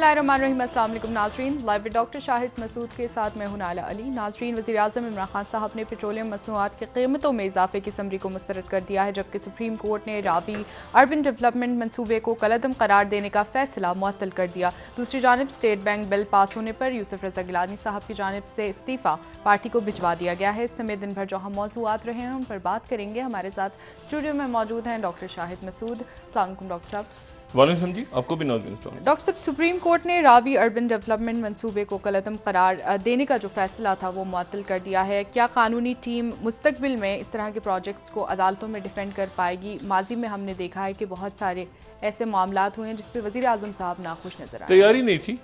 बिस्मिल्लाहिर्रहमानिर्रहीम। अस्सलाम वालेकुम नाज़रीन, live with doctor Shahid Masood के साथ मैं हूं नाला अली। नाज़रीन, वज़ीर-ए-आज़म इमरान खान साहब ने पेट्रोलियम मसनूआत की कीमतों में इजाफे की समरी को मुस्तरद कर दिया है, जबकि सुप्रीम कोर्ट ने रावी अर्बन डेवलपमेंट मनसूबे को कलअदम करार देने का फैसला मुअत्तल कर दिया। दूसरी जानब स्टेट बैंक बिल पास होने पर यूसुफ रज़ा गिलानी साहब की जानिब से इस्तीफा पार्टी को भिजवा दिया गया है। इस समय दिन भर जो हम मौज़ूआत रहे हैं उन पर बात करेंगे। हमारे साथ स्टूडियो में मौजूद हैं डॉक्टर शाहिद मसूद। अस्सलाम वालेकुम डॉक्टर साहब। वालेकुम जी, आपको भी नमस्कार। डॉक्टर साहब, सुप्रीम कोर्ट ने रावी अर्बन डेवलपमेंट मंसूबे को कलअदम करार देने का जो फैसला था वो मुअत्तल कर दिया है। क्या कानूनी टीम मुस्तकबिल में इस तरह के प्रोजेक्ट्स को अदालतों में डिफेंड कर पाएगी? माजी में हमने देखा है कि बहुत सारे ऐसे मामलात हुए हैं जिस पे वज़ीर आज़म साहब नाखुश नजर आए। तैयारी नहीं थी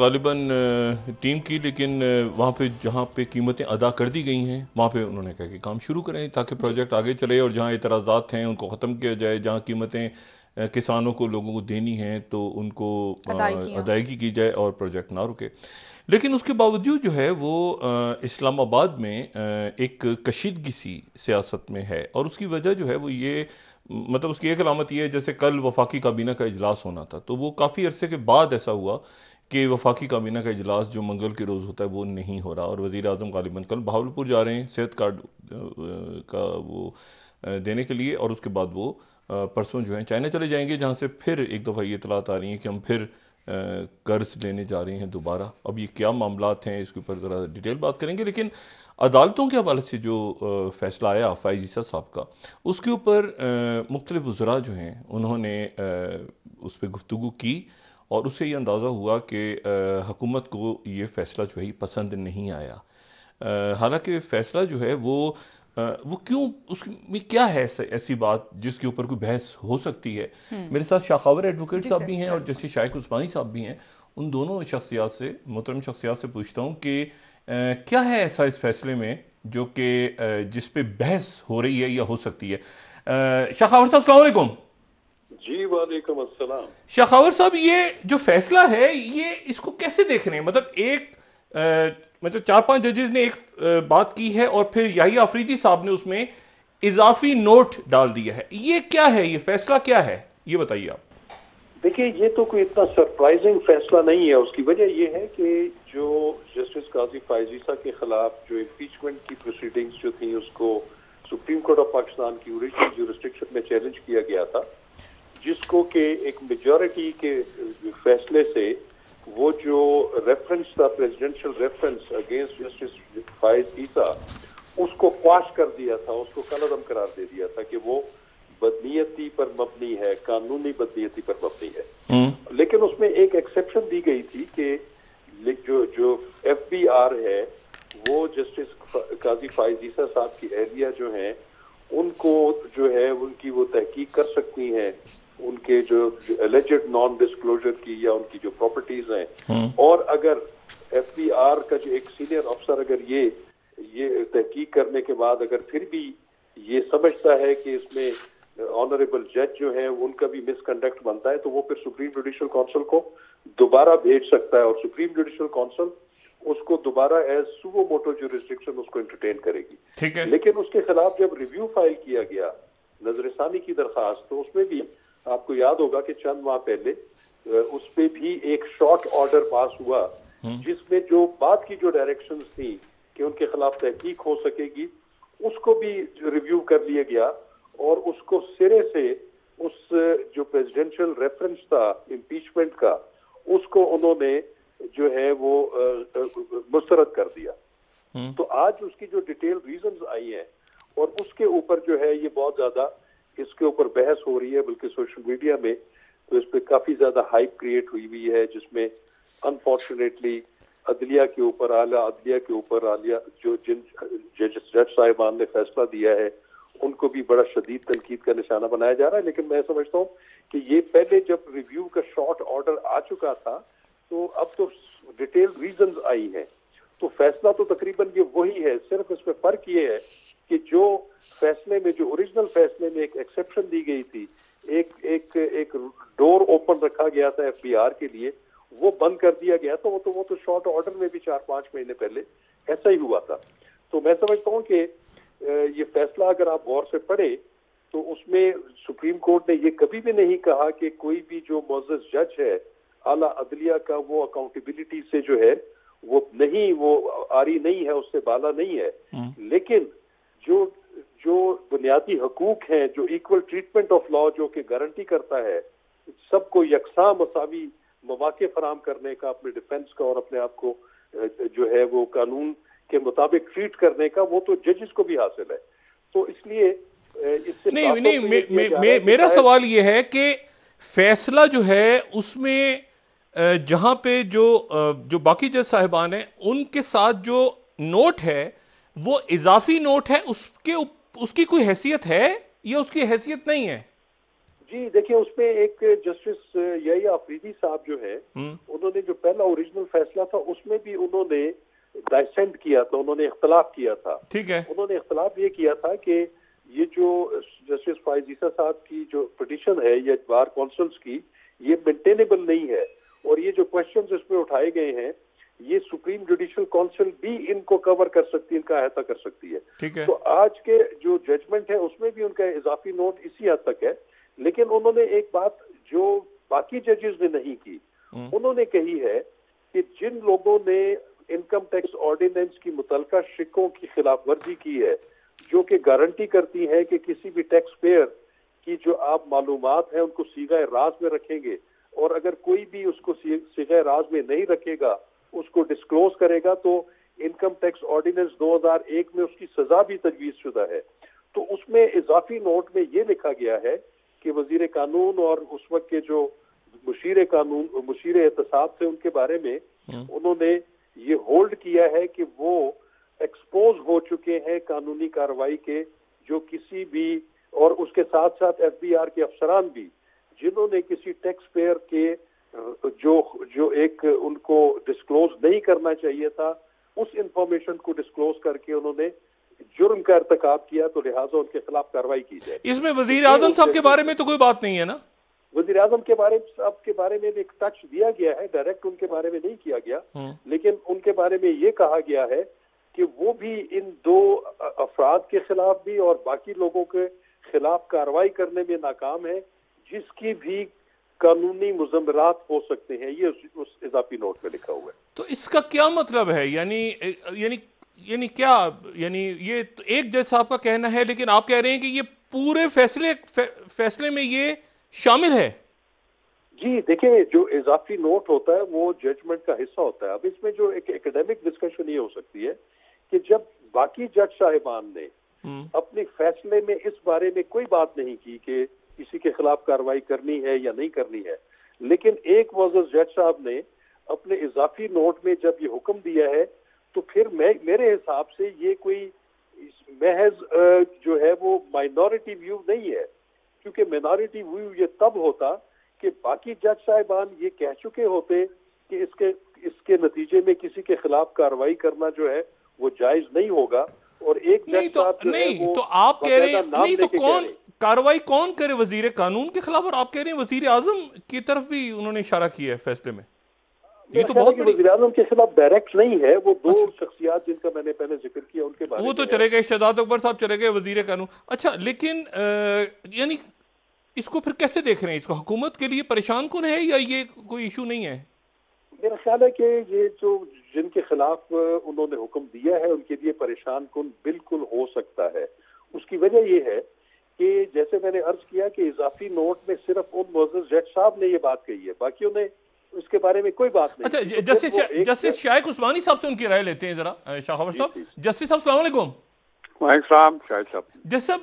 गालिबन टीम की, लेकिन वहाँ पे जहाँ पे कीमतें अदा कर दी गई हैं वहाँ पे उन्होंने कहा कि काम शुरू करें ताकि प्रोजेक्ट आगे चले, और जहाँ एतराज़ात हैं उनको ख़त्म किया जाए, जहाँ कीमतें किसानों को लोगों को देनी है तो उनको अदायगी की जाए और प्रोजेक्ट ना रुके। लेकिन उसके बावजूद जो है वो इस्लामाबाद में एक कशीदगी सी सियासत में है, और उसकी वजह जो है वो ये, मतलब उसकी एक अलामत ये है, जैसे कल वफाकी काबीना का इजलास होना था तो वो काफ़ी अरसे के बाद ऐसा हुआ कि वफाकी काबीना का इजलास जो मंगल के रोज़ होता है वो नहीं हो रहा, और वज़ीर आज़म गालिबन कल बहावलपुर जा रहे हैं सेहत कार्ड का वो देने के लिए, और उसके बाद वो परसों जो है चाइना चले जाएंगे, जहाँ से फिर एक दफ़ा ये इतलात आ रही है कि हम फिर कर्ज लेने जा रहे हैं दोबारा। अब ये क्या मामलात हैं इसके ऊपर ज़रा डिटेल बात करेंगे, लेकिन अदालतों के हवाले से जो फैसला आया फ़ाइज़ ईसा साहब का, उसके ऊपर मुख्तलिफ वज़रा जो हैं उन्होंने उस पर गुफ्तगू की, और उससे ये अंदाज़ा हुआ कि हुकूमत को ये फ़ैसला जो है पसंद नहीं आया। हालांकि फ़ैसला जो है वो क्यों, उसमें क्या है ऐसी बात जिसके ऊपर कोई बहस हो सकती है। मेरे साथ शाखावर एडवोकेट साहब भी हैं और जैसे शाइक उस्मानी साहब भी हैं। उन दोनों शख्सियात से, मोहतरम शख्सियात से पूछता हूँ कि क्या है ऐसा इस फैसले में जो कि जिस पे बहस हो रही है या हो सकती है। शाखावर साहब अस्सलाम वालेकुम। जी वालेकुम अस्सलाम। शाखावर साहब, ये जो फैसला है ये इसको कैसे देख रहे हैं? मतलब एक मतलब 4-5 जजेस ने एक बात की है और फिर याहिया अफरीदी साहब ने उसमें इजाफी नोट डाल दिया है। ये क्या है, ये फैसला क्या है, ये बताइए आप। देखिए, ये तो कोई इतना सरप्राइजिंग फैसला नहीं है। उसकी वजह यह है कि जो जस्टिस काजी फ़ाइज़ ईसा के खिलाफ जो इम्पीचमेंट की प्रोसीडिंग्स जो थी उसको सुप्रीम कोर्ट ऑफ पाकिस्तान की ओरिजिनल ज्यूरिसडिक्शन में चैलेंज किया गया था, जिसको कि एक मेजॉरिटी के फैसले से वो जो रेफरेंस था, presidential reference against justice Faez Isa, उसको क्वाश कर दिया था, उसको कलअदम करार दे दिया था कि वो बदनीयती पर मबनी है, कानूनी बदनीयती पर मबनी है। लेकिन उसमें एक एक्सेप्शन दी गई थी कि जो FBI है वो जस्टिस काजी फ़ाइज़ ईसा साहब की एहलिया जो हैं उनको जो है उनकी वो तहकीक कर सकती हैं, उनके जो एलिजेड नॉन डिस्क्लोजर की या उनकी जो प्रॉपर्टीज हैं, और अगर FBI का जो एक सीनियर अफसर अगर ये तहकीक करने के बाद अगर फिर भी ये समझता है कि इसमें ऑनरेबल जज जो है उनका भी मिसकंडक्ट बनता है, तो वो फिर सुप्रीम जुडिशल काउंसिल को दोबारा भेज सकता है, और सुप्रीम जुडिशल काउंसिल उसको दोबारा एज सुवो मोटो जुरिस्डिक्शन उसको एंटरटेन करेगी। ठीक है। लेकिन उसके खिलाफ जब रिव्यू फाइल किया गया, नजरसानी की दरखास्त, तो उसमें भी आपको याद होगा कि चंद माह पहले उस पर भी एक शॉर्ट ऑर्डर पास हुआ, जिसमें जो बाद की जो डायरेक्शंस थी कि उनके खिलाफ तहकीक हो सकेगी, उसको भी रिव्यू कर लिया गया, और उसको सिरे से उस जो प्रेसिडेंशियल रेफरेंस था इम्पीचमेंट का, उसको उन्होंने जो है वो मुस्तरद कर दिया। तो आज उसकी जो डिटेल रीजंस आई हैं और उसके ऊपर जो है ये बहुत ज्यादा इसके ऊपर बहस हो रही है, बल्कि सोशल मीडिया में तो इस पर काफी ज्यादा हाइप क्रिएट हुई है, जिसमें अनफॉर्चुनेटली अदलिया के ऊपर, आला अदलिया के ऊपर, आलिया जो जिन जज साहिबान ने फैसला दिया है उनको भी बड़ा शदीद तनकीद का निशाना बनाया जा रहा है। लेकिन मैं समझता हूँ कि ये पहले जब रिव्यू का शॉर्ट ऑर्डर आ चुका था, तो अब तो डिटेल रीजंस आई हैं, तो फैसला तो तकरीबन ये वही है। सिर्फ इसमें फर्क ये है कि जो फैसले में, जो ओरिजिनल फैसले में एक एक्सेप्शन दी गई थी, एक डोर ओपन रखा गया था FBI के लिए, वो बंद कर दिया गया। तो वो तो शॉर्ट ऑर्डर में भी 4-5 महीने पहले ऐसा ही हुआ था। तो मैं समझता हूँ कि ये फैसला अगर आप गौर से पढ़े तो उसमें सुप्रीम कोर्ट ने ये कभी भी नहीं कहा कि कोई भी जो मुअज़्ज़ज़ जज है आला अदलिया का वो अकाउंटेबिलिटी से जो है वो नहीं, वो आरी नहीं है, उससे बाला नहीं है। लेकिन जो जो बुनियादी हकूक हैं, जो इक्वल ट्रीटमेंट ऑफ लॉ जो कि गारंटी करता है सबको यकसा मसावी मौके फराम करने का, अपने डिफेंस का और अपने आप को जो है वो कानून के मुताबिक ट्रीट करने का, वो तो जजेस को भी हासिल है। तो इसलिए इससे नहीं, मेरा सवाल ये है कि फैसला जो है उसमें जहां पे जो बाकी जज साहिबान हैं उनके साथ जो नोट है वो इजाफी नोट है, उसकी कोई हैसियत है या उसकी हैसियत नहीं है? जी देखिए, उसमें एक जस्टिस यही आफरीदी साहब जो है, उन्होंने जो पहला ओरिजिनल फैसला था उसमें भी उन्होंने डाइसेंट किया था, उन्होंने इख्तलाफ किया था। ठीक है। उन्होंने इख्तलाफ ये किया था कि ये जो जस्टिस फाइज ईसा साहब की जो पिटीशन है या बार कौंसल्स की, ये मेंटेनेबल नहीं है और ये जो क्वेश्चंस इसमें उठाए गए हैं ये सुप्रीम जुडिशियल काउंसिल भी इनको कवर कर सकती है, इनका अहाता कर सकती है। ठीक है। तो आज के जो जजमेंट है उसमें भी उनका इजाफी नोट इसी हद तक है। लेकिन उन्होंने एक बात जो बाकी जजेस ने नहीं की, उन्होंने कही है कि जिन लोगों ने इनकम टैक्स ऑर्डिनेंस की मुतलका शिकों की खिलाफ वर्जी की है, जो कि गारंटी करती है कि किसी भी टैक्स पेयर की जो आप मालूमात हैं उनको सीगा राज में रखेंगे और अगर कोई भी उसको सीगा राज में नहीं रखेगा, उसको डिस्क्लोज करेगा, तो इनकम टैक्स ऑर्डिनेंस 2001 में उसकी सजा भी तजवीज शुदा है। तो उसमें इजाफी नोट में ये लिखा गया है कि वजीर कानून और उस वक्त के जो मुशीर एहतसाब थे उनके बारे में उन्होंने ये होल्ड किया है कि वो एक्सपोज हो चुके हैं कानूनी कार्रवाई के, जो किसी भी और उसके साथ साथ FBI के अफसरान भी जिन्होंने किसी टैक्स पेयर के जो एक उनको डिस्क्लोज नहीं करना चाहिए था, उस इंफॉर्मेशन को डिस्क्लोज करके उन्होंने जुर्म का इर्तिकाब किया, तो लिहाजा उनके खिलाफ कार्रवाई की जाए। इसमें वजीर आजम साहब के बारे में तो कोई बात नहीं है ना? वजीर आजम के बारे में एक टच दिया गया है, डायरेक्ट उनके बारे में नहीं किया गया, लेकिन उनके बारे में ये कहा गया है कि वो भी इन दो अफराद के खिलाफ भी और बाकी लोगों के खिलाफ कार्रवाई करने में नाकाम है, जिसकी भी कानूनी मुजम्मरात हो सकते हैं। ये उस इजाफी नोट में लिखा हुआ है। तो इसका क्या मतलब है? यानी क्या, यानी ये तो एक जज साहब का कहना है, लेकिन आप कह रहे हैं कि ये पूरे फैसले में ये शामिल है? जी देखिए, जो इजाफी नोट होता है वो जजमेंट का हिस्सा होता है। अब इसमें जो एक एकेडमिक डिस्कशन ये हो सकती है कि जब बाकी जज साहिबान ने अपने फैसले में इस बारे में कोई बात नहीं की कि किसी के खिलाफ कार्रवाई करनी है या नहीं करनी है, लेकिन एक मुअज़्ज़ज़ जज साहब ने अपने इजाफी नोट में जब ये हुक्म दिया है, तो फिर मेरे हिसाब से ये कोई महज जो है वो माइनॉरिटी व्यू नहीं है, क्योंकि माइनॉरिटी व्यू ये तब होता कि बाकी जज साहिबान ये कह चुके होते कि इसके नतीजे में किसी के खिलाफ कार्रवाई करना जो है वो जायज नहीं होगा, और एक जज साहब तो आप कह रहे हैं नहीं, तो कौन कार्रवाई कौन करे? वजीर कानून के खिलाफ? और आप कह रहे हैं वजीर आजम की तरफ भी उन्होंने इशारा किया है फैसले में। ये तो बहुत वजीर आजम के खिलाफ डायरेक्ट नहीं है, वो दो शख्सियात जिनका मैंने पहले जिक्र किया उनके बारे में। वो तो चले गए, शहजाद अकबर साहब चले गए, वजीर कानून। अच्छा, लेकिन यानी इसको फिर कैसे देख रहे हैं? इसको हुकूमत के लिए परेशान कौन है या ये कोई इशू नहीं है? मेरा ख्याल है कि ये जो जिनके खिलाफ उन्होंने हुक्म दिया है उनके लिए परेशान कौन बिल्कुल हो सकता है। उसकी वजह ये है कि जैसे मैंने अर्ज किया कि इजाफी नोट में सिर्फ उन मुअज़्ज़ज़ जज साहब ने ये बात कही है, बाकियों ने उसके बारे में कोई बात नहीं। अच्छा, जस्टिस शाइक उस्मानी साहब से उनकी राय लेते हैं जरा। शाहवर साहब, जस्टिस साहब अस्सलाम वालेकुम। वालेकुम शाहिद साहब। जज साहब,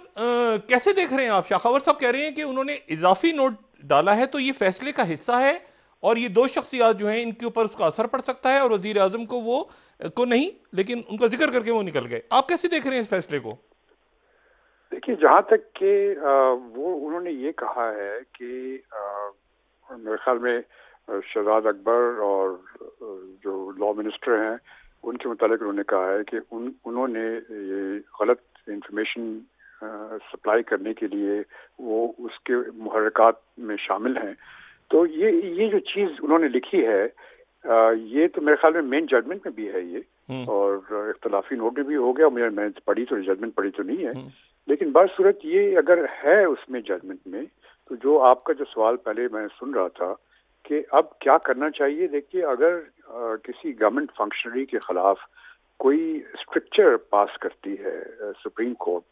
कैसे देख रहे हैं आप? शाहवर साहब कह रहे हैं कि उन्होंने इजाफी नोट डाला है तो ये फैसले का हिस्सा है और ये दो शख्सियात जो हैं इनके ऊपर उसका असर पड़ सकता है, और वजीर आजम को नहीं, लेकिन उनका जिक्र करके वो निकल गए। आप कैसे देख रहे हैं इस फैसले को? देखिए, जहां तक कि वो उन्होंने ये कहा है कि मेरे ख्याल में शहजाद अकबर और जो लॉ मिनिस्टर हैं उनके मुतालिक उन्होंने कहा है कि उन्होंने ये गलत इंफॉर्मेशन सप्लाई करने के लिए वो उसके मुहर्रिकात में शामिल हैं। तो ये जो चीज़ उन्होंने लिखी है ये तो मेरे ख्याल में मेन जजमेंट में भी है ये, और इख्तलाफी नोट में भी हो गया। मैंने पढ़ी तो जजमेंट पढ़ी तो नहीं है, लेकिन बात सूरत ये अगर है उसमें जजमेंट में, तो जो आपका जो सवाल पहले मैं सुन रहा था कि अब क्या करना चाहिए। देखिए, अगर किसी गवर्नमेंट फंक्शनरी के खिलाफ कोई स्ट्रिक्चर पास करती है सुप्रीम कोर्ट,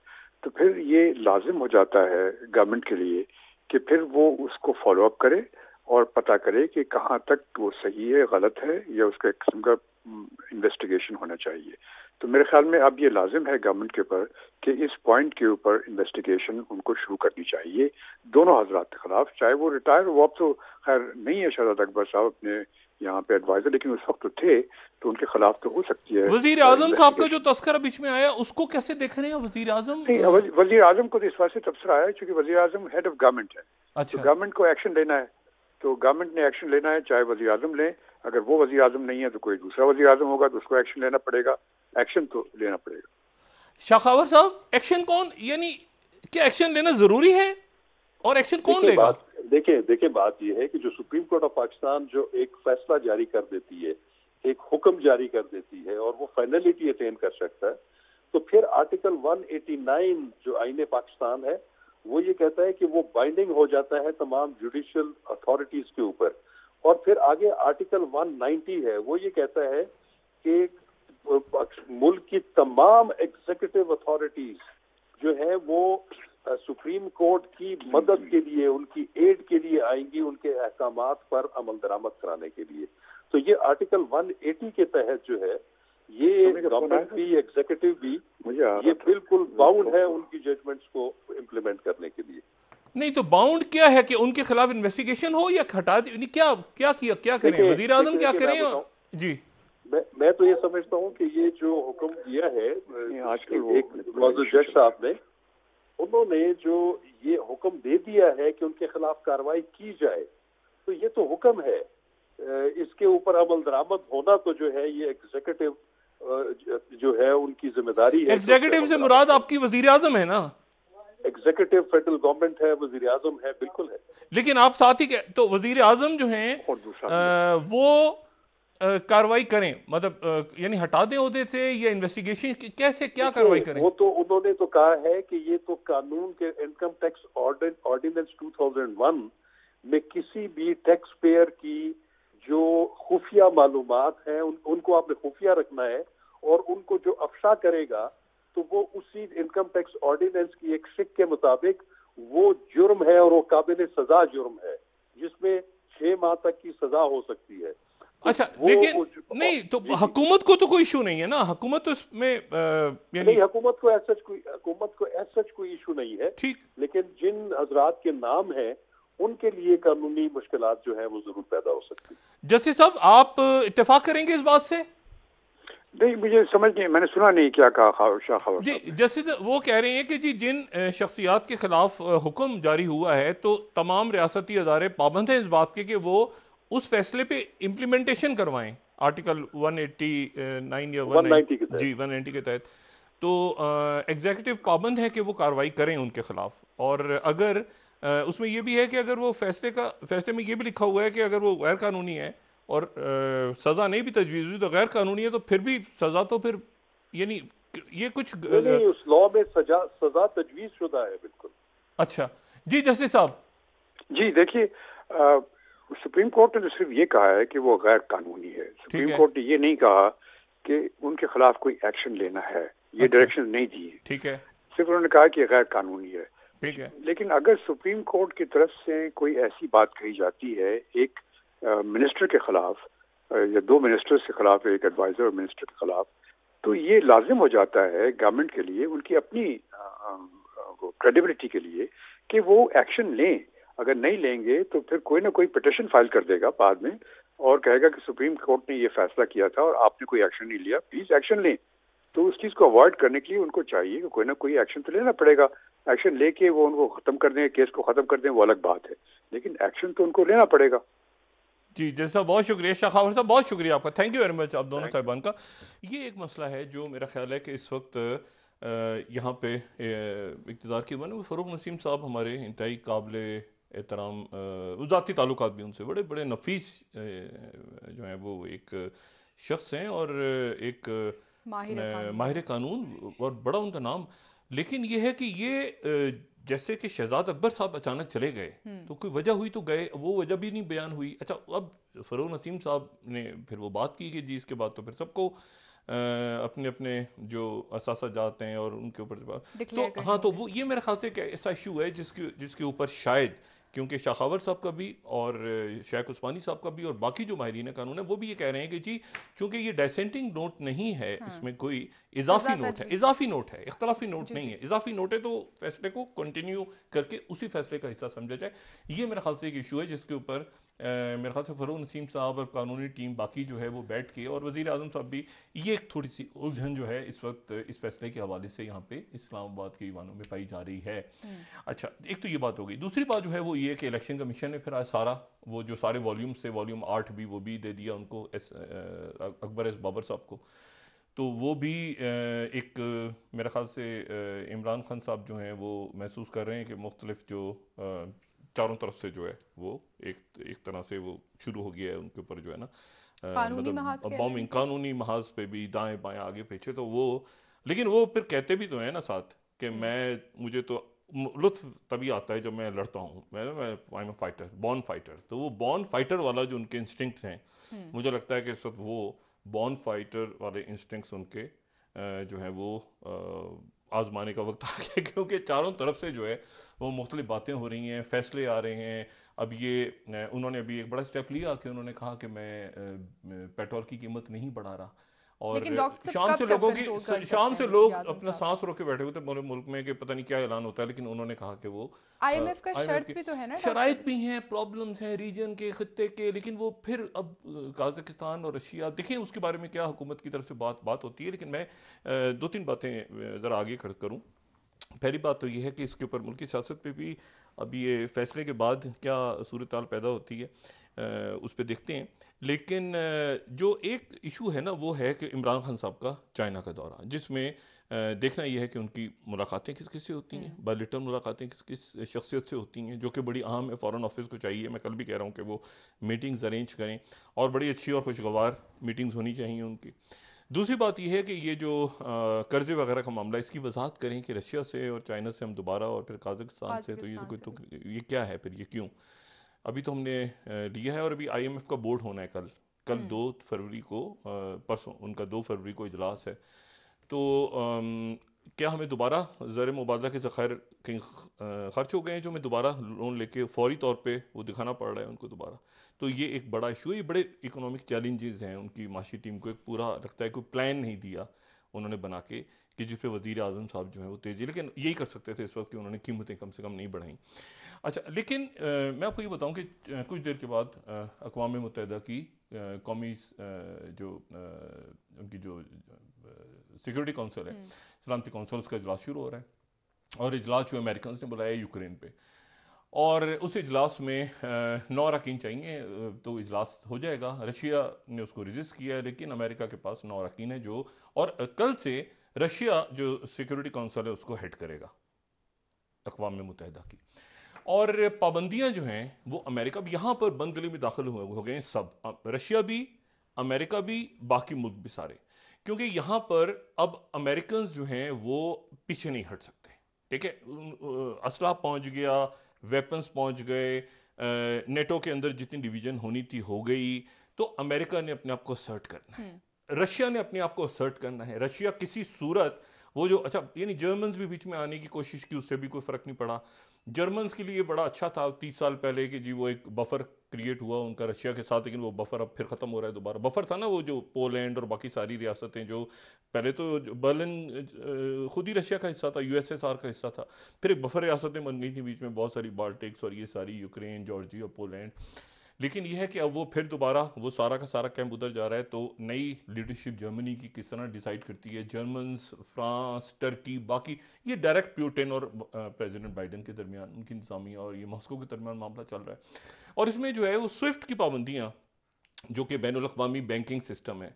तो फिर ये लाजिम हो जाता है गवर्नमेंट के लिए कि फिर वो उसको फॉलो अप करे और पता करे कि कहाँ तक वो सही है, गलत है, या उसका एक किस्म का इन्वेस्टिगेशन होना चाहिए। तो मेरे ख्याल में अब ये लाजिम है गवर्नमेंट के ऊपर कि इस पॉइंट के ऊपर इन्वेस्टिगेशन उनको शुरू करनी चाहिए दोनों हजरात के खिलाफ। चाहे वो रिटायर, वो अब तो खैर नहीं है शहजाद अकबर साहब अपने यहाँ पे एडवाइजर, लेकिन उस वक्त तो थे, तो उनके खिलाफ तो हो सकती है। वजीर आजम साहब का जो तस्करा बीच में आया, उसको कैसे देख रहे हैं वजीर आजम? वजीर आजम को तो इस बात से तबसरा आया क्योंकि वजीर आजम हेड ऑफ गवर्नमेंट है। अच्छा। तो गवर्नमेंट को एक्शन लेना है, तो गवर्नमेंट ने एक्शन लेना है, चाहे वजीर आजम लें। अगर वो वजीर आजम नहीं है तो कोई दूसरा वजीर आजम होगा, तो उसको एक्शन लेना पड़ेगा। एक्शन तो लेना पड़ेगा। शाखावर साहब, एक्शन कौन, यानी क्या एक्शन लेना जरूरी है और एक्शन कौन लेगा? देखिए बात यह है कि जो सुप्रीम कोर्ट ऑफ पाकिस्तान जो एक फैसला जारी कर देती है, एक हुक्म जारी कर देती है और वो फाइनलिटी अटेन कर सकता है, तो फिर आर्टिकल 189 जो आईने पाकिस्तान है वो ये कहता है कि वो बाइंडिंग हो जाता है तमाम जुडिशियल अथॉरिटीज के ऊपर। और फिर आगे आर्टिकल 190 है, वो ये कहता है कि मुल्क की तमाम एग्जीक्यूटिव अथॉरिटीज जो है वो सुप्रीम कोर्ट की मदद के लिए, उनकी एड के लिए आएंगी, उनके अहकामात पर अमल दरामद कराने के लिए। तो ये आर्टिकल 180 के तहत जो है ये गवर्नमेंट भी, एग्जीक्यूटिव भी, ये बिल्कुल बाउंड है उनकी जजमेंट्स को इम्प्लीमेंट करने के लिए। नहीं तो बाउंड क्या है कि उनके खिलाफ इन्वेस्टिगेशन हो या हटा दी, क्या करें वजीर आजम, क्या करें? जी, मैं तो ये समझता हूँ कि ये जो हुक्म दिया है आजकल एक जज साहब ने, उन्होंने जो ये हुक्म दे दिया है कि उनके खिलाफ कार्रवाई की जाए, तो ये तो हुक्म है, इसके ऊपर अमल दरामद होना तो जो है ये एग्जीक्यूटिव जो है उनकी जिम्मेदारी है। एग्जीक्यूटिव से मुराद आपकी वजीर आजम है ना? एग्जीक्यूटिव फेडरल गवर्नमेंट है, वजीर आजम है, बिल्कुल है। लेकिन आप साथ ही तो वजीर आजम जो हैं वो कार्रवाई करें, मतलब यानी हटा दें ओहदे से या इन्वेस्टिगेशन कैसे, क्या कार्रवाई करें? वो तो उन्होंने तो कहा है कि ये तो कानून के इनकम टैक्स ऑर्डिनेंस 2001 में किसी भी टैक्स पेयर की जो खुफिया मालूमात हैं उनको आपने खुफिया रखना है, और उनको जो अफशा करेगा तो वो उसी इनकम टैक्स ऑर्डिनेंस की एक शिक के मुताबिक वो जुर्म है और वो काबिल सजा जुर्म है, जिसमें 6 माह तक की सजा हो सकती है। अच्छा, लेकिन नहीं तो हुकूमत को तो कोई इशू नहीं है ना? हुकूमत तो इसमें नहीं, हुकूमत को ऐसा कोई इशू नहीं है, ठीक, लेकिन जिन हजरात के नाम हैं उनके लिए कानूनी मुश्किलात जो है वो जरूर पैदा हो सकती है। जस्टिस साहब, आप इत्तेफाक करेंगे इस बात से? नहीं, मुझे समझ नहीं, मैंने सुना नहीं क्या कहा शाह जी। जस्टिस वो कह रहे हैं कि जी जिन शख्सियात के खिलाफ हुक्म जारी हुआ है तो तमाम रियासती अदारे पाबंद हैं इस बात के कि वो उस फैसले पे इम्प्लीमेंटेशन करवाएं, आर्टिकल 189 या 190 के तहत। जी, 190 के तहत तो एग्जीक्यूटिव पाबंद है कि वो कार्रवाई करें उनके खिलाफ। और अगर उसमें यह भी है कि अगर वो फैसले में ये भी लिखा हुआ है कि अगर वो गैर कानूनी है और सजा नहीं भी तजवीज़ हुई तो गैर कानूनी है, तो फिर भी सजा तो फिर यानी ये कुछ नहीं, उस लॉ में सजा तजवीज़ शुदा है, बिल्कुल। अच्छा जी जस्टिस साहब। जी देखिए, सुप्रीम कोर्ट ने तो सिर्फ ये कहा है कि वो गैर कानूनी है। सुप्रीम कोर्ट ने ये नहीं कहा कि उनके खिलाफ कोई एक्शन लेना है, ये डायरेक्शन नहीं दी है। ठीक है, सिर्फ उन्होंने कहा कि गैर कानूनी है। ठीक है। लेकिन अगर सुप्रीम कोर्ट की तरफ से कोई ऐसी बात कही जाती है एक मिनिस्टर के खिलाफ या 2 मिनिस्टर्स के खिलाफ, एक एडवाइजर और मिनिस्टर के खिलाफ, तो ये लाजिम हो जाता है गवर्नमेंट के लिए, उनकी अपनी क्रेडिबिलिटी के लिए, कि वो एक्शन लें। अगर नहीं लेंगे तो फिर कोई ना कोई पिटिशन फाइल कर देगा बाद में और कहेगा कि सुप्रीम कोर्ट ने ये फैसला किया था और आपने कोई एक्शन नहीं लिया, प्लीज एक्शन लें। तो उस चीज को अवॉइड करने के लिए उनको चाहिए कि कोई ना कोई एक्शन तो लेना पड़ेगा। एक्शन लेके वो उनको खत्म कर दें, केस को खत्म कर दें, वो अलग बात है, लेकिन एक्शन तो उनको लेना पड़ेगा। जी जैसा, बहुत शुक्रिया शाखावर साहब, बहुत शुक्रिया आपका, थैंक यू वेरी मच आप दोनों साहिबान का। ये एक मसला है जो मेरा ख्याल है कि इस वक्त यहाँ पे इक़्तिदार की बने फ़रूक नसीम साहब हमारे इंतहाई काबिल एहतराम, ज़ाती ताल्लुकात भी उनसे बड़े बड़े नफीस जो हैं वो एक शख्स हैं और एक माहिर कानून और बड़ा उनका नाम। लेकिन ये है कि ये जैसे कि शहजाद अकबर साहब अचानक चले गए तो कोई वजह हुई तो गए, वो वजह भी नहीं बयान हुई। अच्छा, अब फरोग नसीम साहब ने फिर वो बात की कि जी इसके बाद तो फिर सबको अपने अपने जो असासाजात हैं और उनके ऊपर डिक्लेयर तो करने हाँ, तो होंगे। वो ये मेरे ख्याल से एक ऐसा इशू है जिसके ऊपर शायद, क्योंकि शाखावर साहब का भी और शेख उस्मानी साहब का भी और बाकी जो माहिरीन कानून है वो भी ये कह रहे हैं कि जी चूंकि ये डिसेंटिंग नोट नहीं है, इसमें कोई इजाफी नोट है, इजाफी नोट है, इख्तलाफी नोट नहीं है। इजाफी नोट है तो फैसले को कंटिन्यू करके उसी फैसले का हिस्सा समझा जाए। ये मेरे ख्याल से एक इशू है जिसके ऊपर मेरे ख्याल से फरोग नसीम साहब और कानूनी टीम बाकी जो है वो बैठ के, और वजीर आजम साहब भी, ये एक थोड़ी सी उलझन जो है इस वक्त इस फैसले के हवाले से यहाँ पे इस्लामाबाद के ईवानों में पाई जा रही है। अच्छा, एक तो ये बात हो गई। दूसरी बात जो है वो ये कि इलेक्शन कमीशन ने फिर आज सारा वो जो सारे वॉल्यूम से वॉल्यूम 8 भी वो भी दे दिया उनको, अकबर एस बाबर साहब को। तो वो भी एक मेरे ख्याल से इमरान खान साहब जो हैं वो महसूस कर रहे हैं कि मुख्तलिफ जो चारों तरफ से जो है वो एक तरह से वो शुरू हो गया है उनके ऊपर जो है ना, कानूनी महाज मतलब कह रहे हैं बॉम्बिंग, कानूनी महाज पे भी दाएं बाएं आगे पीछे। तो वो, लेकिन वो फिर कहते भी तो है ना साथ कि मुझे तो लुत्फ तभी आता है जब मैं लड़ता हूँ, मैं I am fighter, born fighter. तो वो बॉर्न फाइटर वाला जो उनके इंस्टिंक्ट्स हैं, मुझे लगता है कि इस वक्त वो बॉर्न फाइटर वाले इंस्टिंक्ट्स उनके जो है वो आजमाने का वक्त आ गया, क्योंकि चारों तरफ से जो है वो मुख्तलिफ बातें हो रही हैं, फैसले आ रहे हैं। अब ये उन्होंने अभी एक बड़ा स्टेप लिया कि उन्होंने कहा कि मैं पेट्रोल की कीमत नहीं बढ़ा रहा, और लेकिन डॉक्टर शाम साहब से कब तक लोगों की कंट्रोल कर शाम सकते से हैं लोग वज़ीर आज़म अपना साहब? सांस रोक के बैठे हुए थे पूरे मुल्क में कि पता नहीं क्या ऐलान होता है, लेकिन उन्होंने कहा कि वो आईएमएफ का IMF शर्त की भी तो है ना शराइत डॉक्टर? भी हैं, प्रॉब्लम्स हैं रीजन के, खत्ते के, लेकिन वो फिर अब काजाकिस्तान और रशिया देखें उसके बारे में क्या हुकूमत की तरफ से बात होती है। लेकिन मैं दो तीन बातें ज़रा आगे करूँ। पहली बात तो ये है कि इसके ऊपर मुल्की सियासत पे भी अब ये फैसले के बाद क्या सूरत हाल पैदा होती है, उस पर देखते हैं। लेकिन जो एक इशू है ना वो है कि इमरान खान साहब का चाइना का दौरा, जिसमें देखना यह है कि उनकी मुलाकातें किस किस से होती हैं, बायलैटरल मुलाकातें किस किस शख्सियत से होती हैं, जो कि बड़ी अहम है। फॉरेन ऑफिस को चाहिए, मैं कल भी कह रहा हूँ कि वो मीटिंग्स अरेंज करें, और बड़ी अच्छी और खुशगवार मीटिंग्स होनी चाहिए उनकी। दूसरी बात यह है कि ये जो कर्जे वगैरह का मामला, इसकी वजाहत करें कि रशिया से और चाइना से हम दोबारा, और फिर काजाकिस्तान से, तो ये क्या है फिर, ये क्यों? अभी तो हमने लिया है, और अभी IMF का बोर्ड होना है कल 2 फरवरी को, परसों उनका 2 फरवरी को इजलास है। तो क्या हमें दोबारा ज़र मुबादला के ज़खायर कहीं खर्च हो गए हैं जो हमें दोबारा लोन लेके फौरी तौर पे वो दिखाना पड़ रहा है उनको दोबारा? तो ये एक बड़ा इशू है, ये बड़े इकोनॉमिक चैलेंजेस हैं उनकी माशी टीम को। एक पूरा लगता है कोई प्लान नहीं दिया उन्होंने बना के कि जिस पे वज़ीर आज़म साहब जो है वो तेजी, लेकिन यही कर सकते थे इस वक्त कि उन्होंने कीमतें कम से कम नहीं बढ़ाई। अच्छा, लेकिन मैं आपको ये बताऊं कि कुछ देर के बाद अक़वाम मुत्तहिदा की कौमी जो उनकी जो सिक्योरिटी काउंसिल है, सलामती काउंसिल, उसका इजलास शुरू हो रहा है, और इजलास जो अमेरिकन ने बुलाया है यूक्रेन पे, और उस इजलास में 9 अरकान चाहिए, तो इजलास हो जाएगा। रशिया ने उसको रजिस्ट किया है, लेकिन अमेरिका के पास 9 अरकान है जो, और कल से रशिया जो सिक्योरिटी काउंसिल है उसको हेड करेगा अक़वाम मुत्तहिदा की। और पाबंदियां जो हैं वो अमेरिका भी यहां पर बंद गली में दाखिल हो गए हैं, सब, रशिया भी, अमेरिका भी, बाकी मुल्क भी सारे, क्योंकि यहां पर अब अमेरिकन जो हैं वो पीछे नहीं हट सकते। ठीक है, असला पहुंच गया, वेपन्स पहुंच गए, नेटो के अंदर जितनी डिवीजन होनी थी हो गई, तो अमेरिका ने अपने आप को असर्ट करना है, रशिया ने अपने आप को असर्ट करना है। रशिया किसी सूरत वो जो, अच्छा यानी जर्मन्स भी बीच में आने की कोशिश की, उससे भी कोई फर्क नहीं पड़ा। जर्मन्स के लिए बड़ा अच्छा था 30 साल पहले कि जी वो एक बफर क्रिएट हुआ उनका रशिया के साथ, लेकिन वो बफर अब फिर खत्म हो रहा है दोबारा। बफर था ना वो जो पोलैंड और बाकी सारी रियासतें, जो पहले तो बर्लिन खुद ही रशिया का हिस्सा था, USSR का हिस्सा था, फिर एक बफर रियासतें बन गई थी बीच में, बहुत सारी बाल्टिक्स और ये सारी, यूक्रेन, जॉर्जिया, पोलैंड। लेकिन यह है कि अब वो फिर दोबारा वो सारा का सारा कैंप उधर जा रहा है। तो नई लीडरशिप जर्मनी की किस तरह डिसाइड करती है, जर्मन्स, फ्रांस, टर्की, बाकी, ये डायरेक्ट पुतिन और प्रेसिडेंट बाइडन के दरमियान उनकी इंतजामिया और ये मॉस्को के दरमियान मामला चल रहा है। और इसमें जो है वो स्विफ्ट की पाबंदियां, जो कि बैनुल अक़वामी बैंकिंग सिस्टम है,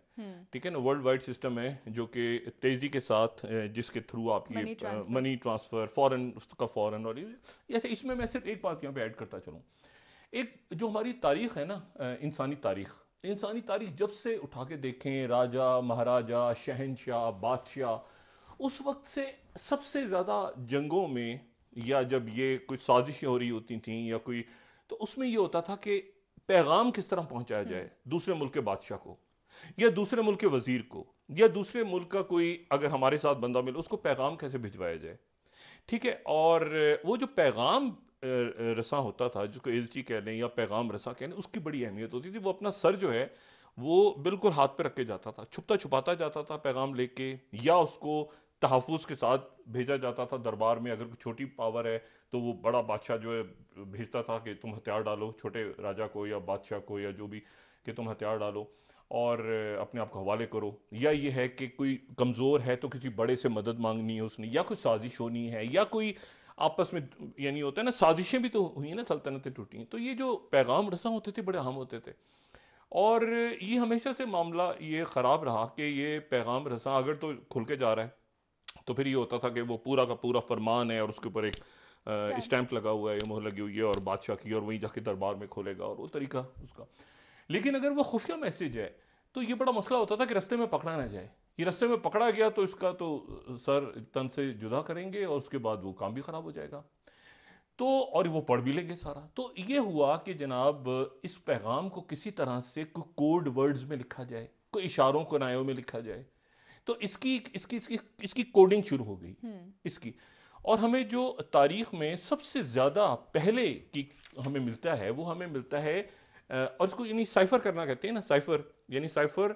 ठीक है ना, वर्ल्ड वाइड सिस्टम है, जो कि तेजी के साथ जिसके थ्रू आप ये मनी ट्रांसफर फॉरेन का फॉरेन, और ऐसे, इसमें मैं सिर्फ एक बात यहाँ पे ऐड करता चलूँ। एक जो हमारी तारीख है ना, इंसानी तारीख जब से उठा के देखें, राजा महाराजा, शहनशाह, बादशाह, उस वक्त से सबसे ज्यादा जंगों में या जब ये कुछ साजिशें हो रही होती थी या कोई, तो उसमें ये होता था कि पैगाम किस तरह पहुंचाया जाए दूसरे मुल्क के बादशाह को या दूसरे मुल्क के वजीर को या दूसरे मुल्क का कोई अगर हमारे साथ बंदा मिले उसको पैगाम कैसे भिजवाया जाए। ठीक है, और वो जो पैगाम रसा होता था, जिसको एलची कह लें या पैगाम रसा कह लें, उसकी बड़ी अहमियत होती थी। वो अपना सर जो है वो बिल्कुल हाथ पे रख के जाता था, छुपता छुपाता जाता था पैगाम लेके, या उसको तहफ़्फ़ुज़ के साथ भेजा जाता था दरबार में। अगर कोई छोटी पावर है तो वो बड़ा बादशाह जो है भेजता था कि तुम हथियार डालो छोटे राजा को या बादशाह को या जो भी, कि तुम हथियार डालो और अपने आप को हवाले करो। या ये है कि कोई कमज़ोर है तो किसी बड़े से मदद मांगनी है उसने, या कोई साजिश होनी है, या कोई आपस में, यानी होता है ना, साजिशें भी तो हुई हैं ना, सल्तनतें टूटी हैं। तो ये जो पैगाम रसा होते थे बड़े अहम होते थे। और ये हमेशा से मामला ये ख़राब रहा कि ये पैगाम रसा अगर तो खुल के जा रहा है तो फिर ये होता था कि वो पूरा का पूरा फरमान है और उसके ऊपर एक स्टैंप लगा हुआ है, ये मोहर लगी हुई है और बादशाह की, और वहीं जाके दरबार में खोलेगा और वो तरीका उसका। लेकिन अगर वो खुफिया मैसेज है तो ये बड़ा मसला होता था कि रास्ते में पकड़ा ना जाए। ये रास्ते में पकड़ा गया तो इसका तो सर तन से जुदा करेंगे और उसके बाद वो काम भी खराब हो जाएगा। तो और वो पढ़ भी लेंगे सारा। तो ये हुआ कि जनाब इस पैगाम को किसी तरह से कोई कोड वर्ड्स में लिखा जाए, कोई इशारों को नायों में लिखा जाए। तो इसकी इसकी इसकी इसकी कोडिंग शुरू हो गई इसकी। और हमें जो तारीख में सबसे ज्यादा पहले की हमें मिलता है वो हमें मिलता है और इसको यानी साइफर करना कहते हैं ना, साइफर यानी साइफर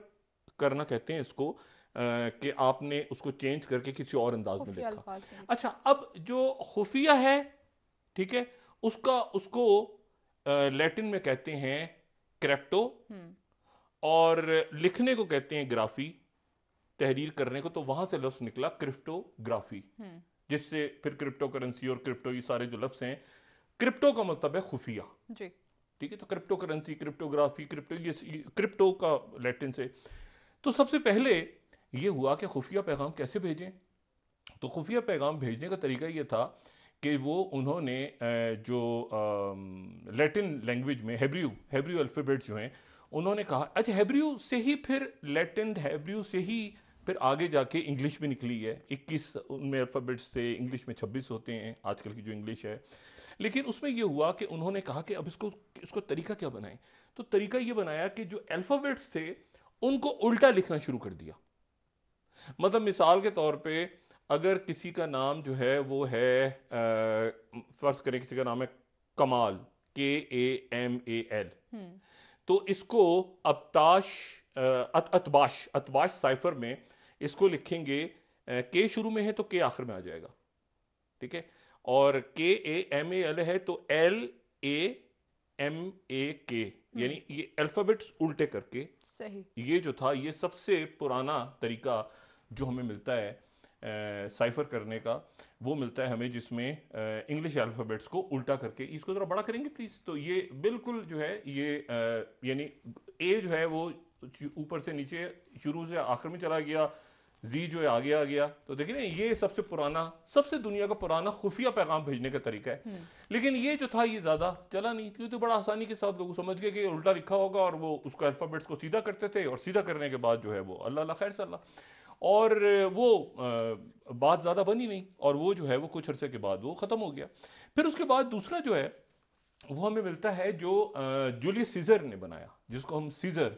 करना कहते हैं इसको, कि आपने उसको चेंज करके किसी और अंदाज में खुफिया लिखा। अल्फाज में। अच्छा, अब जो खुफिया है, ठीक है, उसका उसको लैटिन में कहते हैं क्रेप्टो, और लिखने को कहते हैं ग्राफी, तहरीर करने को। तो वहां से लफ्ज निकला क्रिप्टोग्राफी, जिससे फिर क्रिप्टो करेंसी और क्रिप्टो ये सारे जो लफ्ज हैं, क्रिप्टो का मतलब है खुफिया। जी। ठीक है, तो क्रिप्टो करेंसी, क्रिप्टोग्राफी, क्रिप्टो, ये क्रिप्टो का लैटिन से। तो सबसे पहले ये हुआ कि खुफिया पैगाम कैसे भेजें। तो खुफिया पैगाम भेजने का तरीका ये था कि वो उन्होंने जो लैटिन लैंग्वेज में हेब्रियू हेब्रियू अल्फ़ाबेट जो हैं, उन्होंने कहा, अच्छा हेब्रियू से ही फिर लैटिन हेब्रियू से ही फिर आगे जाके इंग्लिश भी निकली है। 21 उनमें अल्फ़ाबेट्स थे, इंग्लिश में 26 होते हैं आजकल की जो इंग्लिश है। लेकिन उसमें यह हुआ कि उन्होंने कहा कि अब इसको इसको तरीका क्या बनाएं। तो तरीका यह बनाया कि जो अल्फ़ाबेट्स थे उनको उल्टा लिखना शुरू कर दिया। मतलब मिसाल के तौर पे अगर किसी का नाम जो है वो है फर्ज करें किसी का नाम है कमाल, KAMAL, तो इसको अबताश अतबाश अतबाश साइफर में इसको लिखेंगे, के शुरू में है तो के आखिर में आ जाएगा। ठीक है, और KAMAL है तो LAMAK, यानी ये अल्फाबेट्स उल्टे करके। सही। ये जो था ये सबसे पुराना तरीका जो हमें मिलता है साइफर करने का, वो मिलता है हमें जिसमें इंग्लिश अल्फाबेट्स को उल्टा करके। इसको जरा बड़ा करेंगे प्लीज। तो ये बिल्कुल जो है ये यानी ए जो है वो ऊपर से नीचे शुरू से आखिर में चला गया, जी जो है आगे आ गया। तो देखिए ना, ये सबसे पुराना, सबसे दुनिया का पुराना खुफिया पैगाम भेजने का तरीका है। लेकिन ये जो था ये ज्यादा चला नहीं, क्योंकि तो बड़ा आसानी के साथ लोग समझ गए कि उल्टा लिखा होगा और वो उसको अल्फाबेट्स को सीधा करते थे, और सीधा करने के बाद जो है वो अल्लाह अल्लाह खैर सल्ला, और वो बात ज्यादा बनी नहीं, और वो जो है वो कुछ अरसे के बाद वो खत्म हो गया। फिर उसके बाद दूसरा जो है वो हमें मिलता है जो जूलियस सीजर ने बनाया, जिसको हम सीजर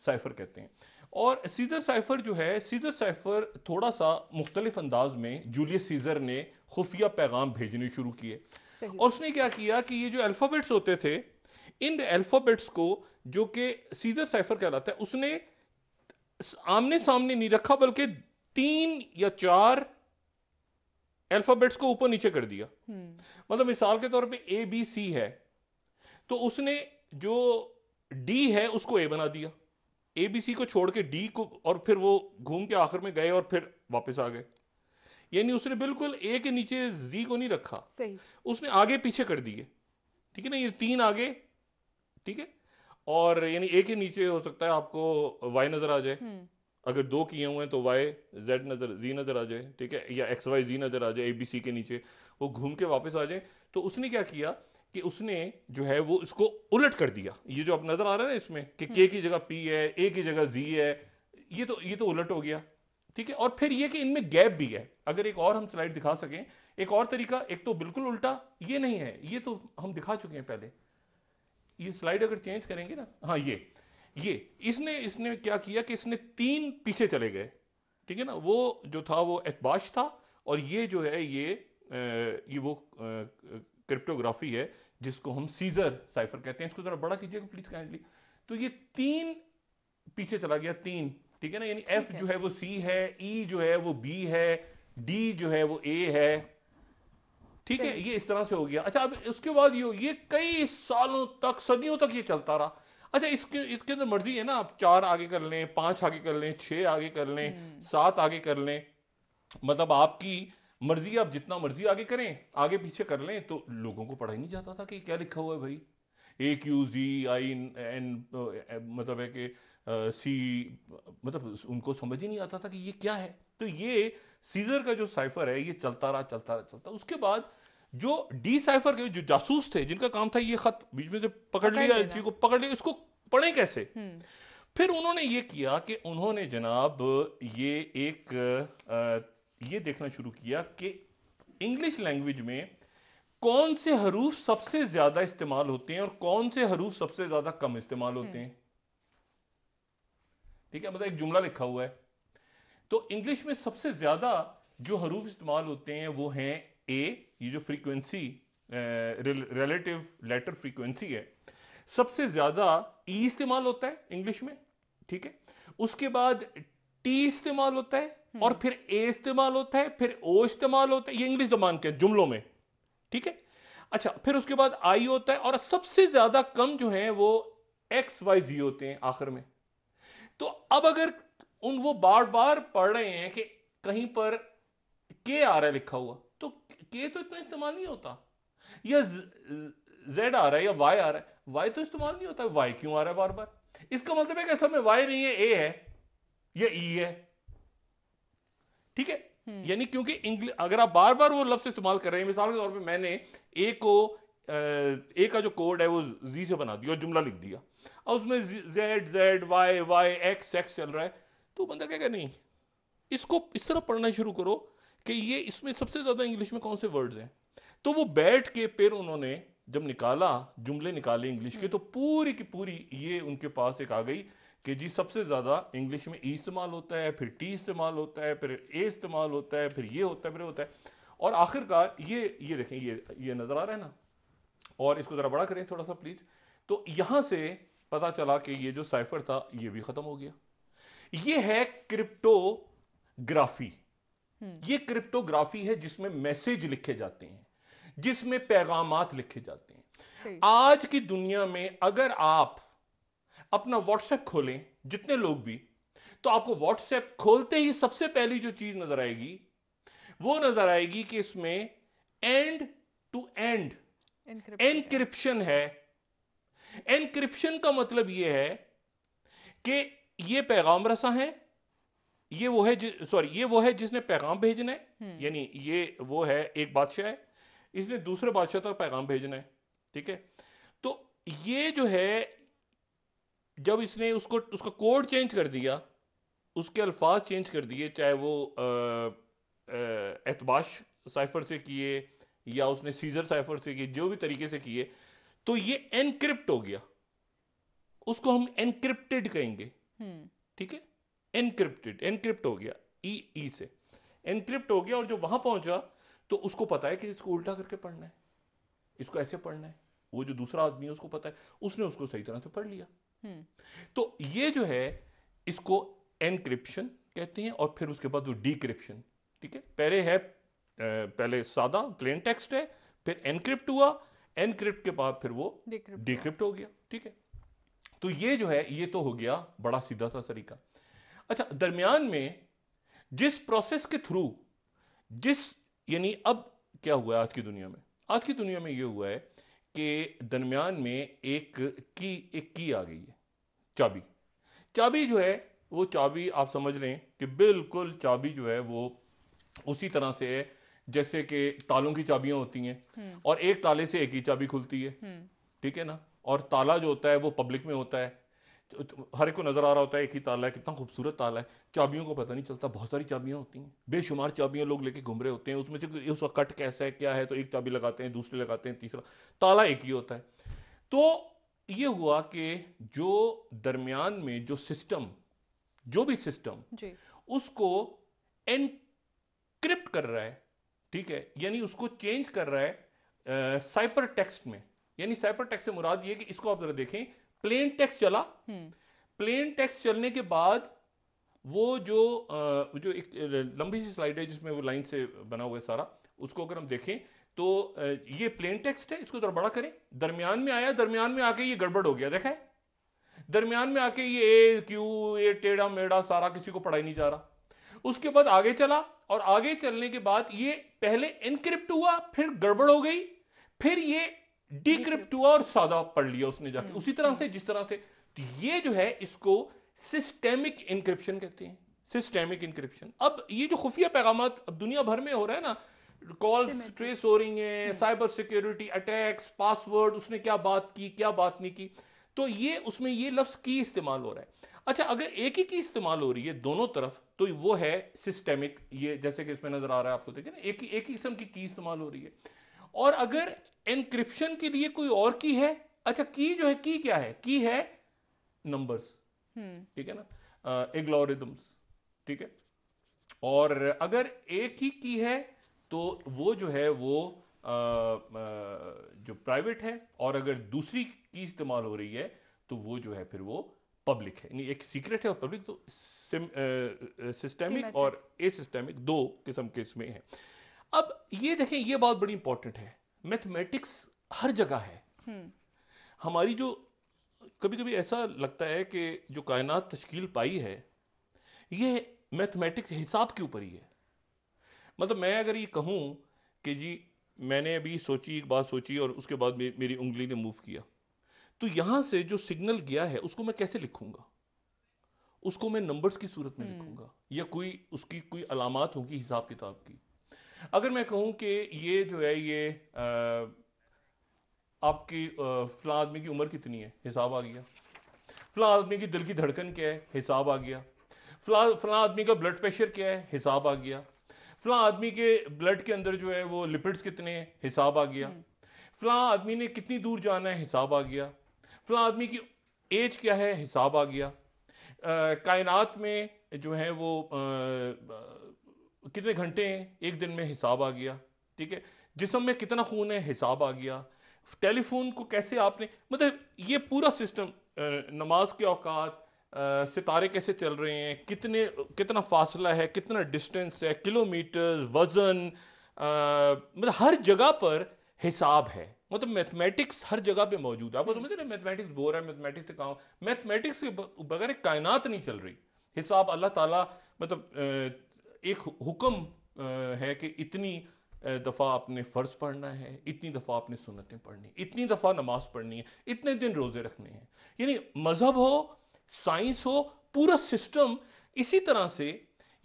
साइफर कहते हैं। और सीजर साइफर जो है, सीजर साइफर थोड़ा सा मुख्तलिफ अंदाज में जूलियस सीजर ने खुफिया पैगाम भेजने शुरू किए। और उसने क्या किया कि ये जो अल्फाबेट्स होते थे, इन अल्फाबेट्स को, जो कि सीजर साइफर कहलाता है, उसने आमने सामने नहीं रखा, बल्कि 3 या 4 अल्फाबेट्स को ऊपर नीचे कर दिया। मतलब मिसाल के तौर पे ABC है तो उसने जो D है उसको A बना दिया, ABC को छोड़ के D को, और फिर वो घूम के आखिर में गए और फिर वापस आ गए। यानी उसने बिल्कुल A के नीचे Z को नहीं रखा, सही। उसने आगे पीछे कर दिए। ठीक है ना, ये 3 आगे, ठीक है, और यानी A के नीचे हो सकता है आपको Y नजर आ जाए, अगर 2 किए हुए हैं तो Y Z नजर आ जाए, ठीक है, या XYZ नजर आ जाए ABC के नीचे, वो घूम के वापस आ जाए। तो उसने क्या किया कि उसने जो है वो इसको उलट कर दिया। ये जो अब नजर आ रहा है ना इसमें कि K की जगह P है, A की जगह Z है, ये तो उलट हो गया। ठीक है, और फिर ये कि इनमें गैप भी है। अगर एक और हम स्लाइड दिखा सकें, एक और तरीका, एक तो बिल्कुल उल्टा, ये नहीं है, ये तो हम दिखा चुके हैं पहले। ये स्लाइड अगर चेंज करेंगे ना, हाँ ये इसने इसने क्या किया कि इसने 3 पीछे चले गए, ठीक है ना। वो जो था वो एतबाश था, और ये जो है ये वो क्रिप्टोग्राफी है जिसको हम सीजर साइफर कहते हैं। इसको जरा बड़ा कीजिएगा प्लीज काइंडली। तो ये 3 पीछे चला गया, 3, ठीक है ना। यानी एफ जो है वो सी है, ई जो है वो बी है, डी जो है वो ए है, ठीक है। ये इस तरह से हो गया। अच्छा, अब उसके बाद ये कई सालों तक, सदियों तक ये चलता रहा। अच्छा, इसके अंदर मर्जी है ना, आप 4 आगे कर लें, 5 आगे कर लें, 6 आगे कर लें, 7 आगे कर लें, मतलब आपकी मर्जी, आप जितना मर्जी आगे करें, आगे पीछे कर लें। तो लोगों को पढ़ा ही नहीं जाता था कि क्या लिखा हुआ है भाई। ए क्यू जी आई एन, मतलब है कि सी, मतलब उनको समझ ही नहीं आता था कि ये क्या है। तो ये सीजर का जो साइफर है ये चलता रहा। उसके बाद जो डी साइफर के जो जासूस थे, जिनका काम था ये खत बीच में से पकड़ लिया, चीज को पकड़ लिया, इसको पढ़े कैसे। फिर उन्होंने ये किया कि उन्होंने जनाब ये ये देखना शुरू किया कि इंग्लिश लैंग्वेज में कौन से हरूफ सबसे ज्यादा इस्तेमाल होते हैं और कौन से हरूफ सबसे ज्यादा कम इस्तेमाल होते हैं, ठीक है। मतलब एक जुमला लिखा हुआ है, तो इंग्लिश में सबसे ज्यादा जो हरूफ इस्तेमाल होते हैं वो हैं ए, ये जो फ्रीक्वेंसी, रिलेटिव लेटर फ्रीक्वेंसी है, सबसे ज्यादा ई इस्तेमाल होता है इंग्लिश में, ठीक है। उसके बाद टी इस्तेमाल होता है, और फिर ए इस्तेमाल होता है, फिर ओ इस्तेमाल होता है। ये इंग्लिश जबान के जुमलों में, ठीक है। अच्छा, फिर उसके बाद आई होता है, और सबसे ज्यादा कम जो है वो एक्स वाई जी होते हैं आखिर में। तो अब अगर वो बार बार पढ़ रहे हैं कि कहीं पर के आ रहा है लिखा हुआ, तो के तो इतना इस्तेमाल नहीं होता, या जेड आ रहा है या वाई आ रहा है, वाई तो इस्तेमाल नहीं होता, वाई क्यों आ रहा है बार बार। इसका मतलब है कि असल में वाई नहीं है, ए है या ई है, ठीक है। यानी क्योंकि इंग्लिश, अगर आप बार बार वो लफ्ज इस्तेमाल कर रहे हैं, मिसाल के तौर पे मैंने ए का जो कोड है वो जी से बना दिया और जुमला लिख दिया, और उसमें Z Z Y Y X X चल रहा है, तो बंदा कहेगा नहीं, इसको इस तरह पढ़ना शुरू करो कि ये इसमें सबसे ज्यादा इंग्लिश में कौन से वर्ड्स हैं। तो वो बैठ के फिर उन्होंने जब निकाला, जुमले निकाले इंग्लिश के, तो पूरी की पूरी ये उनके पास एक आ गई कि जी सबसे ज्यादा इंग्लिश में ई इस्तेमाल होता है, फिर टी इस्तेमाल होता है, फिर ए इस्तेमाल होता है, फिर ये होता है, फिर होता है, और आखिरकार ये देखें, ये नजर आ रहा है ना, और इसको जरा बड़ा करें थोड़ा सा प्लीज। तो यहां से पता चला कि ये जो साइफर था ये भी खत्म हो गया। ये है क्रिप्टोग्राफी। ये क्रिप्टोग्राफी है जिसमें मैसेज लिखे जाते हैं, जिसमें पैगामात लिखे जाते हैं। आज की दुनिया में अगर आप अपना व्हाट्सएप खोलें, जितने लोग भी, तो आपको व्हाट्सएप खोलते ही सबसे पहली जो चीज नजर आएगी वो नजर आएगी कि इसमें एंड टू एंड एनक्रिप्शन है। एनक्रिप्शन का मतलब यह है कि ये पैगाम रसा है, ये वो है जिसने पैगाम भेजना है, यानी ये वो है, एक बादशाह है, इसने दूसरे बादशाह तक पैगाम भेजना है, ठीक है। तो ये जो है, जब इसने उसका कोड चेंज कर दिया, उसके अल्फाज चेंज कर दिए, चाहे वो एतबाश साइफर से किए या उसने सीजर साइफर से किए, जो भी तरीके से किए, तो ये एनक्रिप्ट हो गया। उसको हम एनक्रिप्टेड कहेंगे, ठीक है। एनक्रिप्ट हो गया, ई से एनक्रिप्ट हो गया, और जो वहां पहुंचा तो उसको पता है कि इसको उल्टा करके पढ़ना है, इसको ऐसे पढ़ना है। वो जो दूसरा आदमी है उसको पता है, उसने उसको सही तरह से पढ़ लिया। तो ये जो है इसको एनक्रिप्शन कहते हैं, और फिर उसके बाद वो डिक्रिप्शन, ठीक है। पहले सादा प्लेन टेक्स्ट है, फिर एनक्रिप्ट हुआ, एनक्रिप्ट के बाद फिर वो डिक्रिप्ट हो गया, ठीक है। तो ये जो है ये तो हो गया बड़ा सीधा सा तरीका। अच्छा, दरमियान में जिस प्रोसेस के थ्रू यानी अब क्या हुआ है आज की दुनिया में, आज की दुनिया में ये हुआ है कि दरमियान में एक की आ गई है, चाबी जो है वो चाबी आप समझ लें कि बिल्कुल चाबी जो है वो उसी तरह से है जैसे कि तालों की चाबियां होती हैं, और एक ताले से एक ही चाबी खुलती है, ठीक है ना। और ताला जो होता है वो पब्लिक में होता है, हर एक को नजर आ रहा होता है एक ही ताला है, कितना खूबसूरत ताला है, चाबियों को पता नहीं चलता, बहुत सारी चाबियां होती हैं, बेशुमार चाबियां लोग लेके घूम रहे होते हैं, उसमें से उसका कट कैसा है क्या है, तो एक चाबी लगाते हैं, दूसरी लगाते हैं, तीसरा, ताला एक ही होता है। तो ये हुआ कि जो दरमियान में जो सिस्टम, जो भी सिस्टम जी। उसको एनक्रिप्ट कर रहा है, ठीक है, यानी उसको चेंज कर रहा है साइपर टेक्स्ट में। यानी साइपर टेक्स्ट से मुराद ये कि इसको आप जरा देखें, प्लेन टेक्स्ट चला, प्लेन टेक्स्ट चलने के बाद वो जो एक लंबी सी स्लाइड है जिसमें वो लाइन से बना हुआ है सारा, उसको अगर हम देखें तो ये प्लेन टेक्स्ट है, इसको जरा बड़ा करें, दरमियान में आया, दरमियान में आके ये गड़बड़ हो गया, देखा है, दरमियान में आके ये ए क्यू ये टेढ़ा मेढ़ा सारा किसी को पढ़ाई नहीं जा रहा। उसके बाद आगे चला, और आगे चलने के बाद ये पहले एनक्रिप्ट हुआ, फिर गड़बड़ हो गई, फिर ये डिक्रिप्ट हुआ और सादा पढ़ लिया उसने जाके, उसी तरह से जिस तरह से। तो ये जो है इसको सिस्टेमिक इंक्रिप्शन कहते हैं, सिस्टेमिक इंक्रिप्शन। अब ये जो खुफिया पैगामात अब दुनिया भर में हो रहा है ना, कॉल्स ट्रेस हो रही हैं, साइबर सिक्योरिटी अटैक्स, पासवर्ड, उसने क्या बात की क्या बात नहीं की, तो ये उसमें ये लफ्ज की इस्तेमाल हो रहा है। अच्छा, अगर एक ही की इस्तेमाल हो रही है दोनों तरफ, तो वो है सिस्टेमिक। ये जैसे कि इसमें नजर आ रहा है आपको, देखिए ना, एक ही किस्म की इस्तेमाल हो रही है। और अगर एनक्रिप्शन के लिए कोई और की है, अच्छा, की जो है, की क्या है, की है नंबर्स, ठीक है ना, एल्गोरिथम्स, ठीक है। और अगर एक ही की है तो वो जो है वो जो प्राइवेट है, और अगर दूसरी की इस्तेमाल हो रही है तो वो जो है फिर वो पब्लिक है। यानी एक सीक्रेट है और पब्लिक, तो सिस्टेमिक और एसिस्टेमिक दो किस्म के इसमें है। अब ये देखें, ये बात बड़ी इंपॉर्टेंट है, मैथमेटिक्स हर जगह है। हमारी जो कभी कभी ऐसा लगता है कि जो कायनात तश्कील पाई है ये मैथमेटिक्स हिसाब के ऊपर ही है। मतलब मैं अगर ये कहूं कि जी मैंने अभी सोची, एक बात सोची और उसके बाद मेरी उंगली ने मूव किया, तो यहां से जो सिग्नल गया है उसको मैं कैसे लिखूंगा, उसको मैं नंबर्स की सूरत में लिखूंगा या कोई उसकी कोई अलामात होगी हिसाब किताब की। अगर मैं कहूं कि ये जो है ये आपकी फला आदमी की उम्र कितनी है, हिसाब आ गया। फला आदमी की दिल की धड़कन क्या है, हिसाब आ गया। फला आदमी का ब्लड प्रेशर क्या है, हिसाब आ गया। फला आदमी के ब्लड के अंदर जो है वो लिपिड्स कितने हैं, हिसाब आ गया। फला आदमी ने कितनी दूर जाना है, हिसाब आ गया। फला आदमी की एज क्या है, हिसाब आ गया। कायनात में जो है वो कितने घंटे हैं एक दिन में, हिसाब आ गया, ठीक है। जिस्म में कितना खून है, हिसाब आ गया। टेलीफोन को कैसे आपने, मतलब ये पूरा सिस्टम, नमाज के औकात, सितारे कैसे चल रहे हैं, कितना फासला है, कितना डिस्टेंस है, किलोमीटर, वजन, मतलब हर जगह पर हिसाब है। मतलब मैथमेटिक्स हर जगह पे मौजूद है। आपको समझते हैं मैथमेटिक्स बोर है, मैथमेटिक्स से काम, मैथमेटिक्स के बगैर कायनात नहीं चल रही। हिसाब अल्लाह ताला, मतलब एक हुक्म है कि इतनी दफा आपने फर्ज पढ़ना है, इतनी दफा आपने सुन्नतें पढ़नी, इतनी दफा नमाज पढ़नी है, इतने दिन रोजे रखने हैं। यानी मजहब हो, साइंस हो, पूरा सिस्टम इसी तरह से,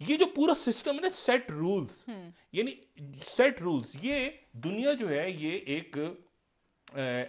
ये जो पूरा सिस्टम है ना, सेट रूल्स, यानी सेट रूल्स, ये दुनिया जो है ये एक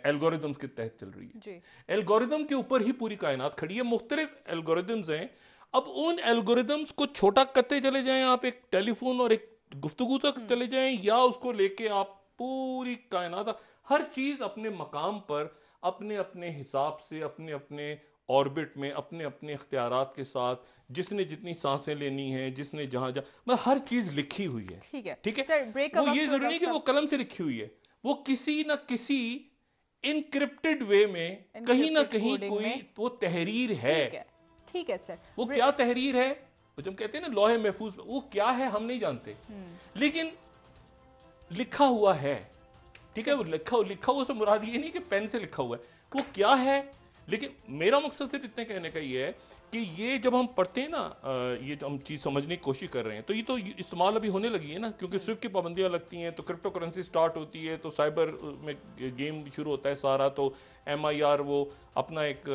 एल्गोरिथम्स के तहत चल रही है। एल्गोरिथम के ऊपर ही पूरी कायनात खड़ी है, मुख्तलिफ एल्गोरिथम्स हैं। अब उन एल्गोरिथम्स को छोटा करते चले जाएं आप, एक टेलीफोन और एक गुफ्तगू तक चले जाएं, या उसको लेके आप पूरी कायनात, हर चीज अपने मकाम पर, अपने अपने हिसाब से, अपने अपने ऑर्बिट में, अपने अपने इख्तियारात के साथ, जिसने जितनी सांसें लेनी है, जिसने जहां जहां, मतलब हर चीज लिखी हुई है। ठीक है, ठीक है। वो ये जरूरी नहीं कि वो कलम से लिखी हुई है, वो किसी ना किसी इनक्रिप्टेड वे में कहीं ना कहीं कोई वो तहरीर है। ठीक है सर। वो क्या तहरीर है, जो हम कहते हैं ना लौहे महफूज, वो क्या है हम नहीं जानते, लेकिन लिखा हुआ है। ठीक है, वो लिखा हुआ से मुराद ये नहीं कि पेन से लिखा हुआ है, वो क्या है। लेकिन मेरा मकसद सिर्फ इतने कहने का ये है कि ये जब हम पढ़ते हैं ना, ये जो हम चीज समझने की कोशिश कर रहे हैं, तो ये तो इस्तेमाल अभी होने लगी है ना, क्योंकि स्विफ्ट की पाबंदियां लगती हैं, तो क्रिप्टो करेंसी स्टार्ट होती है, तो साइबर में गेम शुरू होता है सारा। तो MIR वो अपना एक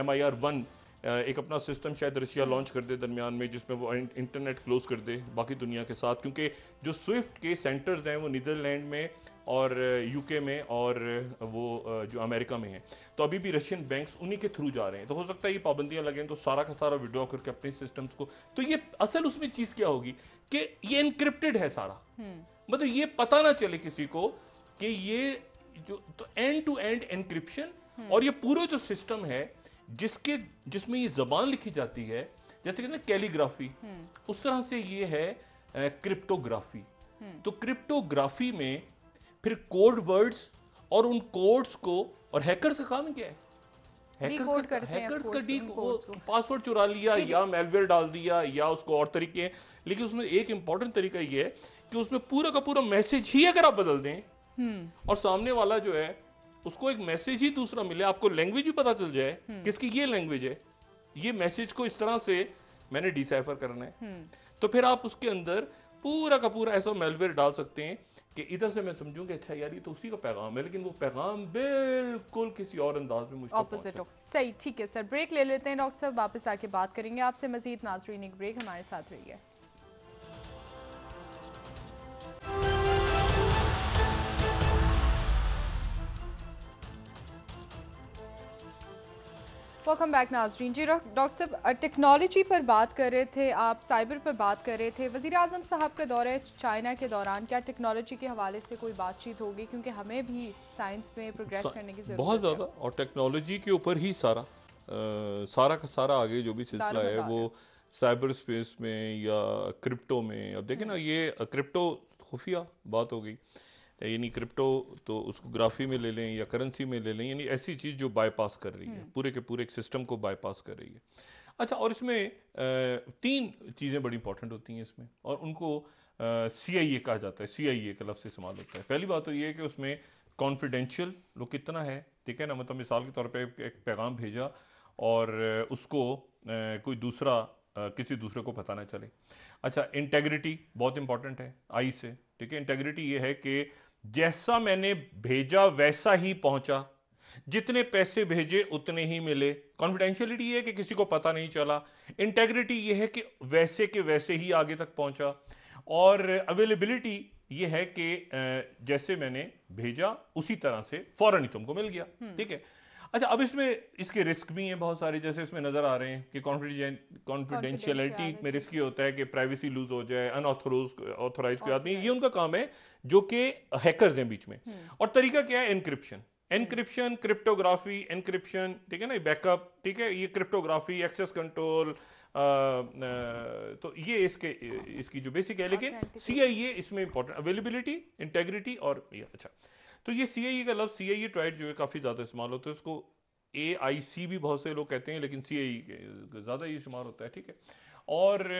MIR1 एक अपना सिस्टम शायद रशिया लॉन्च कर दे दरमियान में, जिसमें वो इंटरनेट क्लोज कर दे बाकी दुनिया के साथ, क्योंकि जो स्विफ्ट के सेंटर्स हैं वो नीदरलैंड में और यूके में और वो जो अमेरिका में है। तो अभी भी रशियन बैंक्स उन्हीं के थ्रू जा रहे हैं। तो हो सकता है ये पाबंदियां लगें तो सारा का सारा विड्रॉ करके अपने सिस्टम्स को, तो ये असल उसमें चीज क्या होगी कि ये एनक्रिप्टेड है सारा, मतलब ये पता ना चले किसी को कि ये जो, तो एंड टू एंड एनक्रिप्शन। और ये पूरा जो सिस्टम है जिसमें ये जबान लिखी जाती है, जैसे कहते हैं कैलीग्राफी, उस तरह से ये है क्रिप्टोग्राफी। तो क्रिप्टोग्राफी में फिर कोड वर्ड्स और उन कोड्स को, और हैकर्स का काम क्या है, हैकर्स का डी वो पासवर्ड चुरा लिया या मेलवेयर डाल दिया या उसको और तरीके हैं। लेकिन उसमें एक इंपॉर्टेंट तरीका ये है कि उसमें पूरा का पूरा मैसेज ही अगर आप बदल दें और सामने वाला जो है उसको एक मैसेज ही दूसरा मिले, आपको लैंग्वेज भी पता चल जाए किसकी ये लैंग्वेज है, ये मैसेज को इस तरह से मैंने डिसाइफर करना है, तो फिर आप उसके अंदर पूरा का पूरा ऐसा मेलवेयर डाल सकते हैं कि इधर से मैं समझूं कि अच्छा यार ये तो उसी का पैगाम है, लेकिन वो पैगाम बिल्कुल किसी और अंदाज में मुझे ऑपोजिट हो। सही, ठीक है सर, ब्रेक ले लेते हैं डॉक्टर साहब, वापस आके बात करेंगे आपसे मजीद। नाज़रीन एक ब्रेक, हमारे साथ रहिए। वेलकम बैक नाज़रीन। जी डॉक्टर साहब, टेक्नोलॉजी पर बात कर रहे थे आप, साइबर पर बात कर रहे थे। वज़ीर आज़म साहब का दौरा चाइना के दौरान क्या टेक्नोलॉजी के हवाले से कोई बातचीत होगी, क्योंकि हमें भी साइंस में प्रोग्रेस करने की जरूरत बहुत ज़्यादा, और टेक्नोलॉजी के ऊपर ही सारा का सारा आगे जो भी सिलसिला है वो साइबर स्पेस में या क्रिप्टो में। अब देखें ना, ये क्रिप्टो खुफिया बात हो गई, यानी क्रिप्टो तो उसको ग्राफी में ले लें या करेंसी में ले लें, यानी ऐसी चीज जो बाईपास कर रही है पूरे के पूरे एक सिस्टम को बाईपास कर रही है। अच्छा, और इसमें तीन चीजें बड़ी इंपॉर्टेंट होती हैं इसमें, और उनको CIA कहा जाता है, CIA का लफ्ज़ इस्तेमाल होता है। पहली बात तो ये है कि उसमें कॉन्फिडेंशियल लोग कितना है, ठीक है ना, मतलब मिसाल के तौर पर एक पैगाम भेजा और उसको कोई दूसरा किसी दूसरे को पता ना चले। अच्छा, इंटेग्रिटी बहुत इंपॉर्टेंट है आई से, ठीक है। इंटेग्रिटी ये है कि जैसा मैंने भेजा वैसा ही पहुंचा, जितने पैसे भेजे उतने ही मिले। कॉन्फिडेंशियलिटी ये है कि किसी को पता नहीं चला। इंटेग्रिटी ये है कि वैसे के वैसे ही आगे तक पहुंचा। और अवेलेबिलिटी ये है कि जैसे मैंने भेजा उसी तरह से फौरन ही तुमको मिल गया, ठीक है। अच्छा, अब इसमें इसके रिस्क भी हैं बहुत सारे, जैसे इसमें नजर आ रहे हैं कि कॉन्फिडेंशियलिटी में रिस्क ये होता है कि प्राइवेसी लूज हो जाए, अनऑथोराइज कोई आदमी, ये उनका काम है जो कि हैकर्स हैं बीच में। और तरीका क्या है, एनक्रिप्शन, क्रिप्टोग्राफी, एनक्रिप्शन, ठीक है ना, बैकअप, ठीक है, ये क्रिप्टोग्राफी, एक्सेस कंट्रोल, तो ये इसकी जो बेसिक है। लेकिन CIA इसमें इंपॉर्टेंट, अवेलेबिलिटी, इंटेग्रिटी और ये। अच्छा, तो ये CIA का लफ्ज़, CIA ट्राइड जो है काफ़ी ज़्यादा इस्तेमाल होता है, उसको AIC भी बहुत से लोग कहते हैं, लेकिन CIA ज़्यादा ही इस्तेमाल होता है, ठीक है। और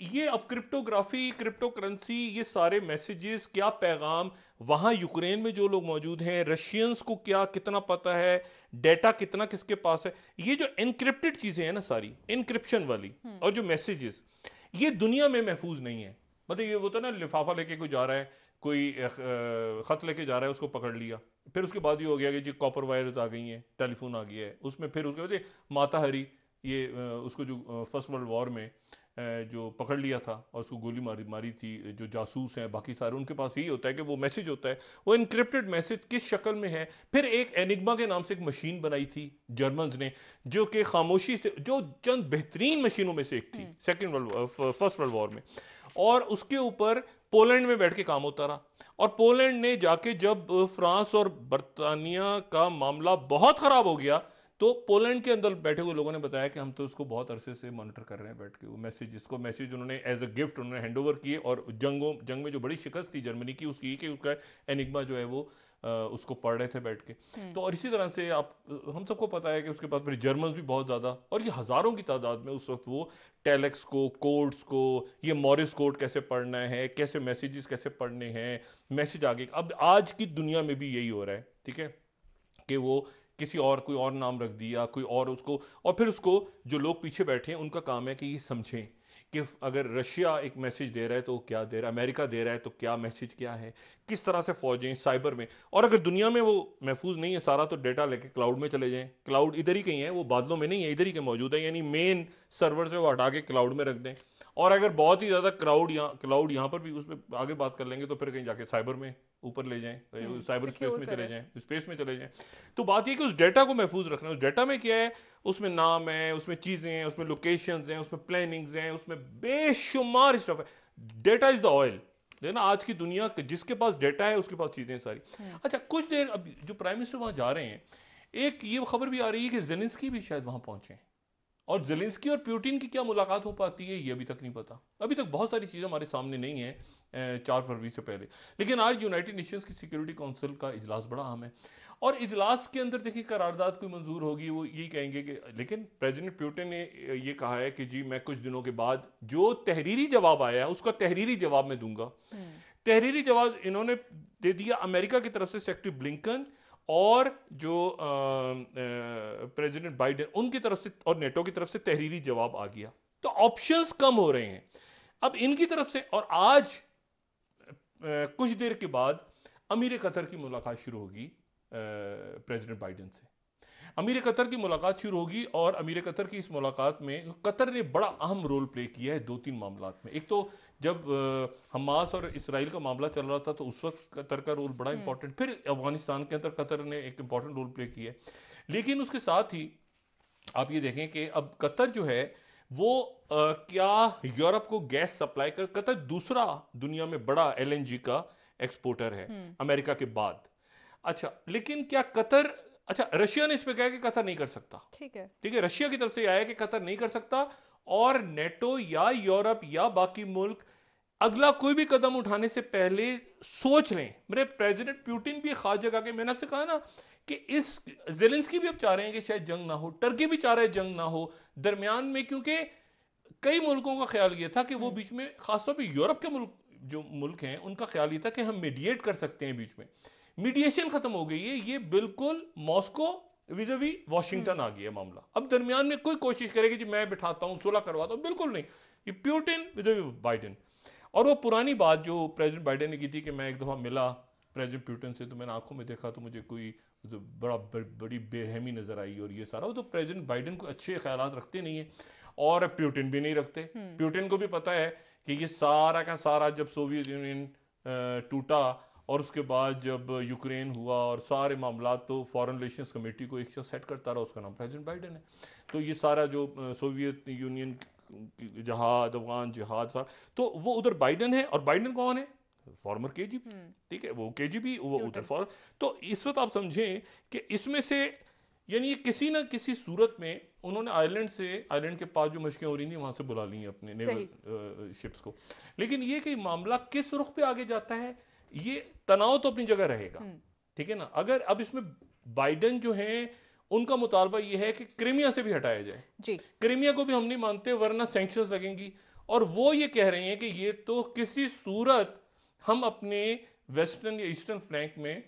ये अब क्रिप्टोग्राफी, क्रिप्टो करेंसी, ये सारे मैसेजेस, क्या पैगाम वहाँ यूक्रेन में जो लोग मौजूद हैं, रशियंस को क्या कितना पता है, डेटा कितना किसके पास है, ये जो एनक्रिप्टेड चीज़ें हैं ना सारी, एनक्रिप्शन वाली, और जो मैसेजेस, ये दुनिया में महफूज नहीं है। मतलब ये होता है ना, लिफाफा लेके कोई जा रहा है, कोई खत लेके जा रहा है, उसको पकड़ लिया, फिर उसके बाद ये हो गया कि जी कॉपर वायर्स आ गई हैं, टेलीफोन आ गया है उसमें, फिर उसके बाद माता हरी, ये उसको जो फर्स्ट वर्ल्ड वॉर में जो पकड़ लिया था और उसको गोली मारी थी, जो जासूस हैं बाकी सारे, उनके पास यही होता है कि वो मैसेज होता है, वो इनक्रिप्टेड मैसेज किस शक्ल में है। फिर एक एनिग्मा के नाम से एक मशीन बनाई थी जर्मन्स ने, जो कि खामोशी से, जो चंद बेहतरीन मशीनों में से एक थी फर्स्ट वर्ल्ड वॉर में, और उसके ऊपर पोलैंड में बैठ के काम होता रहा। और पोलैंड ने जाके, जब फ्रांस और बर्तानिया का मामला बहुत खराब हो गया, तो पोलैंड के अंदर बैठे हुए लोगों ने बताया कि हम तो उसको बहुत अरसे से मॉनिटर कर रहे हैं बैठ के, वो मैसेज उन्होंने एज अ गिफ्ट उन्होंने हैंड ओवर किए। और जंग में जो बड़ी शिकस्त थी जर्मनी की, उसकी कि उसका एनिग्मा जो है वो उसको पढ़ रहे थे बैठ के। तो और इसी तरह से हम सबको पता है कि उसके पास फिर जर्मन भी बहुत ज्यादा, और ये हजारों की तादाद में उस वक्त वो टेलेक्स को, कोड्स को, ये मॉरिस कोड कैसे पढ़ना है, कैसे मैसेजेस कैसे पढ़ने हैं, मैसेज आगे। अब आज की दुनिया में भी यही हो रहा है, ठीक है, कि वो किसी और कोई और नाम रख दिया, कोई और उसको, और फिर उसको जो लोग पीछे बैठे हैं उनका काम है कि ये समझें कि अगर रशिया एक मैसेज दे रहा है तो क्या दे रहा है, अमेरिका दे रहा है तो क्या मैसेज क्या है, किस तरह से फौजें साइबर में, और अगर दुनिया में वो महफूज नहीं है सारा, तो डेटा लेके क्लाउड में चले जाएं। क्लाउड इधर ही कहीं है, वो बादलों में नहीं है, इधर ही के मौजूद है, यानी मेन सर्वर से वो हटा के क्लाउड में रख दें, और अगर बहुत ही ज्यादा क्लाउड यहाँ पर भी, उसमें आगे बात कर लेंगे, तो फिर कहीं जाके साइबर में ऊपर ले जाएं, साइबर स्पेस में चले जाएं, स्पेस में चले जाएं। तो बात ये कि उस डेटा को महफूज रखना। उस डेटा में क्या है, उसमें नाम है, उसमें चीजें हैं, उसमें लोकेशंस हैं, उसमें प्लानिंग्स हैं, उसमें बेशुमार स्टफ है। डेटा इज द ऑयल, ना आज की दुनिया जिसके पास डेटा है उसके पास चीजें सारी। अच्छा, कुछ देर अब जो प्राइम मिनिस्टर वहां जा रहे हैं, एक ये खबर भी आ रही है कि जेलेंस्की भी शायद वहां पहुंचे, और जेलेंस्की और पुतिन की क्या मुलाकात हो पाती है ये अभी तक नहीं पता। अभी तक बहुत सारी चीजें हमारे सामने नहीं है 4 फरवरी से पहले। लेकिन आज यूनाइटेड नेशंस की सिक्योरिटी काउंसिल का इजलास बड़ा अहम है, और इजलास के अंदर देखिए करारदाद कोई मंजूर होगी, वो यही कहेंगे कि, लेकिन प्रेसिडेंट पुतिन ने ये कहा है कि जी मैं कुछ दिनों के बाद जो तहरीरी जवाब आया है उसका तहरीरी जवाब मैं दूंगा। तहरीरी जवाब इन्होंने दे दिया अमेरिका की तरफ से, सेक्रेटरी ब्लिंकन और जो प्रेसिडेंट बाइडेन उनकी तरफ से और नेटो की तरफ से तहरीरी जवाब आ गया। तो ऑप्शंस कम हो रहे हैं अब इनकी तरफ से। और आज कुछ देर के बाद अमीर कतर की मुलाकात शुरू होगी प्रेसिडेंट बाइडेन से। अमीर कतर की मुलाकात शुरू होगी, और अमीर कतर की इस मुलाकात में कतर ने बड़ा अहम रोल प्ले किया है 2-3 मामलात में। एक तो जब हमास और इसराइल का मामला चल रहा था तो उस वक्त कतर का रोल बड़ा इंपॉर्टेंट, फिर अफगानिस्तान के अंदर कतर ने एक इंपॉर्टेंट रोल प्ले किया है। लेकिन उसके साथ ही आप ये देखें कि अब कतर जो है वो क्या यूरोप को गैस सप्लाई कर, कतर दूसरा दुनिया में बड़ा एलएनजी का एक्सपोर्टर है अमेरिका के बाद। अच्छा, लेकिन क्या कतर, अच्छा रशिया ने इस पे कहा कि कतर नहीं कर सकता, ठीक है, रशिया की तरफ से आया कि कतर नहीं कर सकता, और नेटो या यूरोप या बाकी मुल्क अगला कोई भी कदम उठाने से पहले सोच लें। मेरे प्रेसिडेंट पुतिन भी खास जगह के, मैंने आपसे कहा ना कि इस जेलेंस्की भी अब चाह रहे हैं कि शायद जंग ना हो, टर्की भी चाह रहे हैं जंग ना हो दरमियान में, क्योंकि कई मुल्कों का ख्याल यह था कि वो बीच में, खासतौर पर यूरोप के मुल्क जो मुल्क हैं उनका ख्याल यह था कि हम मीडिएट कर सकते हैं बीच में। मीडिएशन खत्म हो गई है, ये बिल्कुल मॉस्को विज़ावी वॉशिंगटन आ गया मामला। अब दरमियान में कोई कोशिश करेगी जी मैं बिठाता हूं, सुलह करवाता हूं, बिल्कुल नहीं। ये पुतिन विज़ावी बाइडेन। और वो पुरानी बात जो प्रेसिडेंट बाइडेन ने की थी कि मैं एक दफा मिला प्रेसिडेंट पुतिन से, तो मैंने आंखों में देखा तो मुझे कोई बड़ी बेरहमी नजर आई, और ये सारा। वो तो प्रेसिडेंट बाइडेन को अच्छे ख्यालात रखते नहीं है, और पुतिन भी नहीं रखते। पुतिन को भी पता है कि ये सारा का सारा जब सोवियत यूनियन टूटा और उसके बाद जब यूक्रेन हुआ और सारे मामला, तो फॉरेन रिलेशंस कमेटी को एक शख्स सेट करता रहा, उसका नाम प्रेसिडेंट बाइडेन है। तो ये सारा जो सोवियत यूनियन जहाद, अफगान जिहाद, तो वो उधर बाइडेन है। और बाइडेन कौन है? फॉर्मर केजीबी, ठीक है, वो केजीबी, वो उधर फॉर। तो इस वक्त आप समझें कि इसमें से यानी किसी ना किसी सूरत में उन्होंने आयरलैंड के पास जो मशकें हो रही थी वहां से बुला ली अपने नेवल शिप्स को। लेकिन ये कि मामला किस रुख पे आगे जाता है, ये तनाव तो अपनी जगह रहेगा, ठीक है ना। अगर अब इसमें बाइडेन जो है उनका मुतालबा यह है कि क्रीमिया से भी हटाया जाए जी, क्रीमिया को भी हम नहीं मानते वरना सैंक्शंस लगेंगी। और वो ये कह रहे हैं कि ये तो किसी सूरत हम अपने वेस्टर्न या ईस्टर्न फ्लैंक में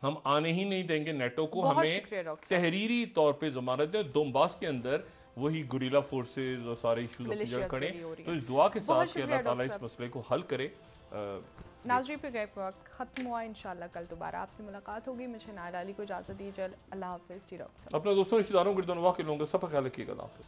हम आने ही नहीं देंगे नेटो को, हमें तहरीरी तौर पे जमानत दें। दोनबास के अंदर वही गुरिल्ला फोर्सेस और सारे इश्यूज अपनी जगह खड़े। तो इस दुआ के साथ कि अल्लाह ताला इस मसले को हल करे। नाजरी पे गए वक्त खत्म हुआ, इंशाल्लाह कल दोबारा आपसे मुलाकात होगी। मुझे नायला अली को इजाजत दीजिए, अल्लाह हाफिज। जी डॉक्टर साहब, अपने दोस्तों रिश्तेदारों गिरदोनवा के लोगों का सब ख्याल रखिएगा। अल्लाह हाफिज।